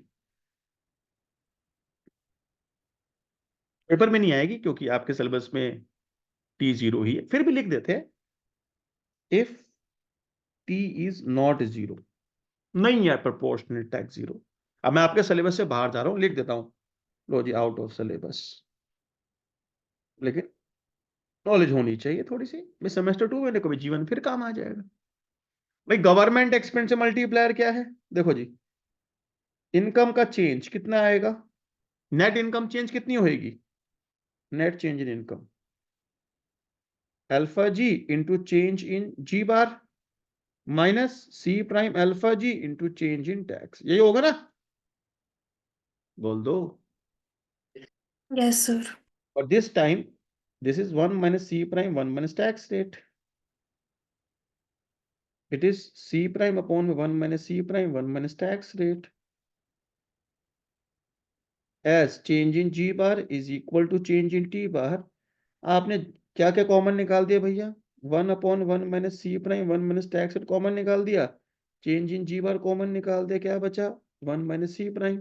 पेपर में नहीं आएगी क्योंकि आपके सिलेबस में टी 0 ही है, फिर भी लिख देते हैं इफ टी इज नॉट 0, नहीं है प्रोपोर्शनल टैक्स 0। अब मैं आपके सिलेबस से बाहर जा रहा हूं, लिख देता हूं लो जी आउट ऑफ सिलेबस, लेकिन नॉलेज होनी चाहिए थोड़ी सी भाई, सेमेस्टर 2 में कभी जीवन फिर काम आ जाएगा। भाई गवर्नमेंट एक्सपेंस मल्टीप्लायर क्या है, देखो जी इनकम का चेंज कितना आएगा, नेट इनकम चेंज कितनी होगी, net change in income alpha G into change in G bar minus C prime alpha G into change in tax, यही होगा ना, बोल दो। Yes sir. और this time this is 1 minus c prime 1 minus tax rate, it is c prime upon 1 minus c prime 1 minus tax rate as change in g bar is equal to change in t bar। आपने क्या क्या कॉमन निकाल दिया भैया, 1 upon 1 minus c prime 1 minus tax rate common निकाल दिया, change in G bar common निकाल दिया, क्या बचा 1 minus c prime,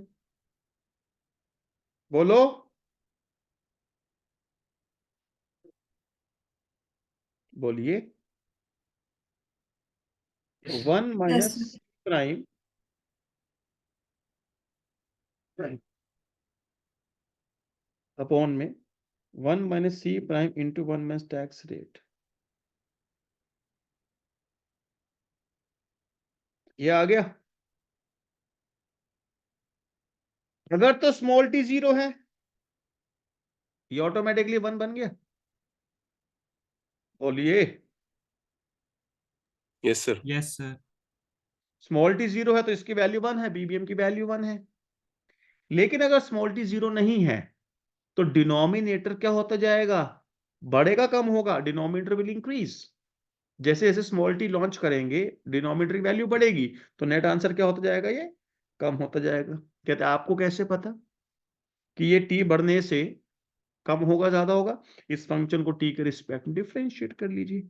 बोलो बोलिए। 1 minus sir. c prime upon में 1 minus c prime into 1 minus tax rate, ये आ गया। अगर तो स्मॉल टी 0 है, ये ऑटोमेटिकली 1 बन गया, बोलिए। Yes sir. Yes, sir. Small T 0 है तो इसकी वैल्यू 1 है, बीबीएम की वैल्यू 1 है। लेकिन अगर स्मॉल टी 0 नहीं है तो डिनोमिनेटर क्या होता जाएगा, बढ़ेगा कम होगा, डिनोमिनेटर विल इंक्रीज। जैसे जैसे स्मॉल टी लॉन्च करेंगे डिनोमिनेटर की वैल्यू बढ़ेगी, तो नेट आंसर क्या होता जाएगा, ये कम होता जाएगा। कहते हैं आपको कैसे पता कि ये टी बढ़ने से कम होगा ज्यादा होगा, इस फंक्शन को टी के रिस्पेक्ट में डिफरेंशिएट कर लीजिए,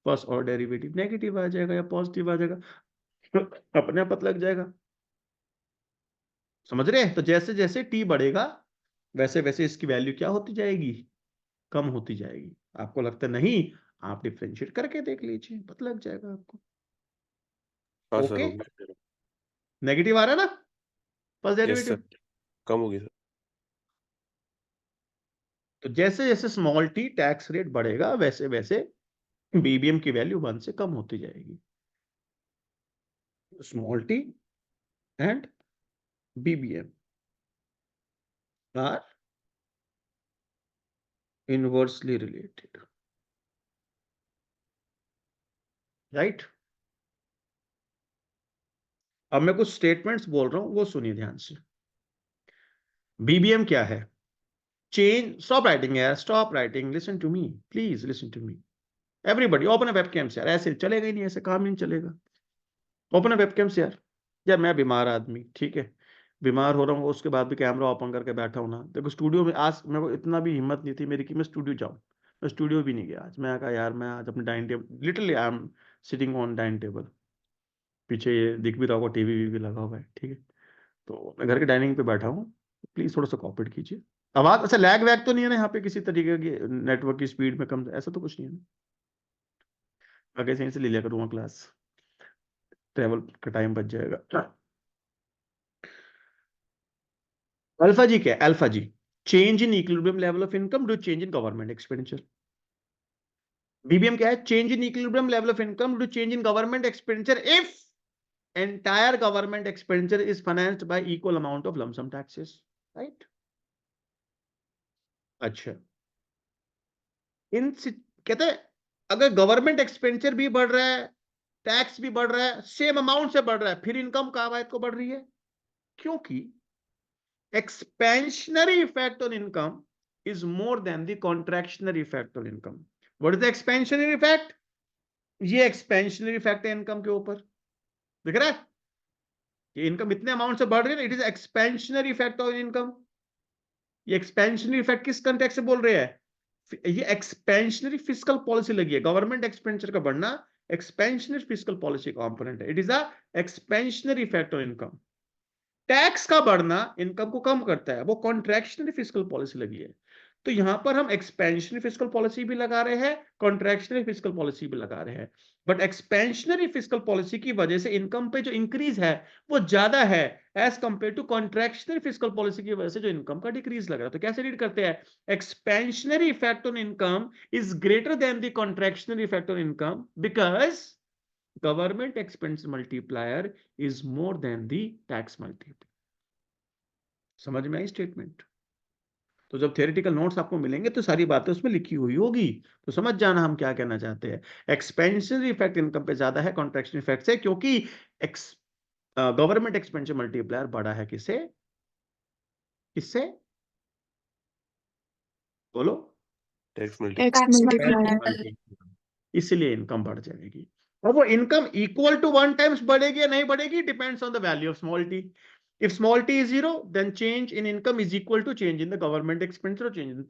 फर्स्ट और डेरिवेटिव नेगेटिव आ जाएगा या पॉजिटिव आ जाएगा, अपने आप पता लग जाएगा। समझ रहे हैं? तो जैसे जैसे टी बढ़ेगा वैसे वैसे इसकी वैल्यू क्या होती जाएगी, कम होती जाएगी। आपको लगता नहीं, आप डिफरेंशिएट करके देख लीजिए, पता लग जाएगा आपको। हाँ सर, ओके, हो गया। नेगेटिव आ रहा है ना फर्स्ट यस सर, डेरिवेटिव। कम होगी सर। तो जैसे जैसे स्मॉल टी टैक्स रेट बढ़ेगा वैसे वैसे बीबीएम की वैल्यू 1 से कम होती जाएगी। Small T and BBM are inversely related, right. अब मैं कुछ स्टेटमेंट्स बोल रहा हूं वो सुनिए ध्यान से। बीबीएम क्या है, चेंज, स्टॉप राइटिंग यार, stop writing, listen to me please, listen to me everybody, open a webcam यार, ऐसे चलेगा ही नहीं, ऐसे काम नहीं चलेगा। ओपन अ वेबकैम यार मैं बीमार आदमी, ठीक है, बीमार हो रहा हूँ उसके बाद भी कैमरा ओपन करके बैठा हूं ना। देखो स्टूडियो में आज मेरे को इतना भी हिम्मत नहीं थी मेरी कि मैं स्टूडियो जाऊं, मैं स्टूडियो भी नहीं गया आज। मैं कहा यार मैं आज अपने dining table, literally I am sitting on dining table, पीछे ये दिख भी रहा होगा टीवी भी लगा हुआ है, ठीक है, तो मैं घर के डाइनिंग पे बैठा हूँ, प्लीज थोड़ा सा कॉपरेट कीजिए। आवाज अच्छा लैग वैग तो नहीं है ना यहाँ पे किसी तरीके की, नेटवर्क की स्पीड में कम ऐसा तो कुछ नहीं है ना, आगे से यहीं से ले लिया करूँगा क्लास, ट्रेवल का टाइम बच जाएगा। अल्फा जी क्या है, alpha G change in equilibrium level of income due change in government expenditure. BBM क्या है, change in equilibrium level of income due change in government expenditure if entire government expenditure is financed by equal amount of lump sum taxes, right? अच्छा, इन कहते हैं अगर गवर्नमेंट एक्सपेंडिचर भी बढ़ रहा है, टैक्स भी बढ़ रहा है, सेम अमाउंट से बढ़ रहा है, फिर इनकम कहाँ को बढ़ रही है, क्योंकि expansionary effect on income is more than the contractionary effect on income. What is the expansionary effect? ये expansionary effect है इनकम के ऊपर, दिख रहा है कि इनकम इतने अमाउंट से बढ़ रही है, it is expansionary effect on income. ये एक्सपेंशनरी इफेक्ट किस कंटेक्स्ट से बोल रहे हैं, ये एक्सपेंशनरी फिस्कल पॉलिसी लगी है, गवर्नमेंट एक्सपेंडिचर का बढ़ना एक्सपेंशनरी फिस्कल पॉलिसी कंपोनेंट है, it is a expansionary effect on income. Tax का बढ़ना इनकम को कम करता है, वो कॉन्ट्रैक्शनरी फिस्कल पॉलिसी लगी है। तो यहां पर हम एक्सपेंशनरी फिस्कल पॉलिसी भी लगा रहे हैं, कॉन्ट्रैक्शनरी फिस्कल पॉलिसी भी लगा रहे हैं। बट एक्सपेंशनरी फिस्कल पॉलिसी की वजह से इनकम पे जो इंक्रीज है वो ज्यादा है as compare to contractionary fiscal policy की वजह से जो इनकम का डिक्रीज लग रहा है। तो कैसे रीड करते हैं? Expansionary effect on income is greater than the contractionary effect on income because government expense multiplier is more than the tax multiplier. समझ में आई स्टेटमेंट? तो जब थियोरेटिकल नोट्स आपको मिलेंगे तो सारी बातें उसमें लिखी हुई होगी, तो समझ जाना हम क्या कहना चाहते हैं। एक्सपेंशनरी इफेक्ट इनकम पे ज्यादा है कॉन्ट्रैक्शन इफेक्ट से, क्योंकि गवर्नमेंट एक्सपेंडिचर मल्टीप्लायर बड़ा है किससे? किससे? बोलो। Tax Tax multiplier. multiplier। इसलिए इनकम बढ़ जाएगी। और वो इनकम इक्वल टू 1 टाइम्स बढ़ेगी या नहीं बढ़ेगी, depends on the value of small T. If small t is 0, then change in income is equal to change in the government expenditure or change in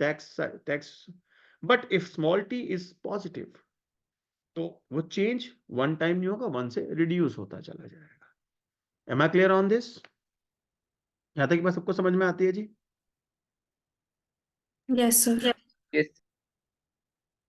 tax. But if small t is positive, तो वो change 1 टाइम नहीं होगा, 1 से reduce होता चला जाएगा। Am I clear on this? यहाँ तक की बात सबको समझ में आती है जी? Yes, sir. Yes,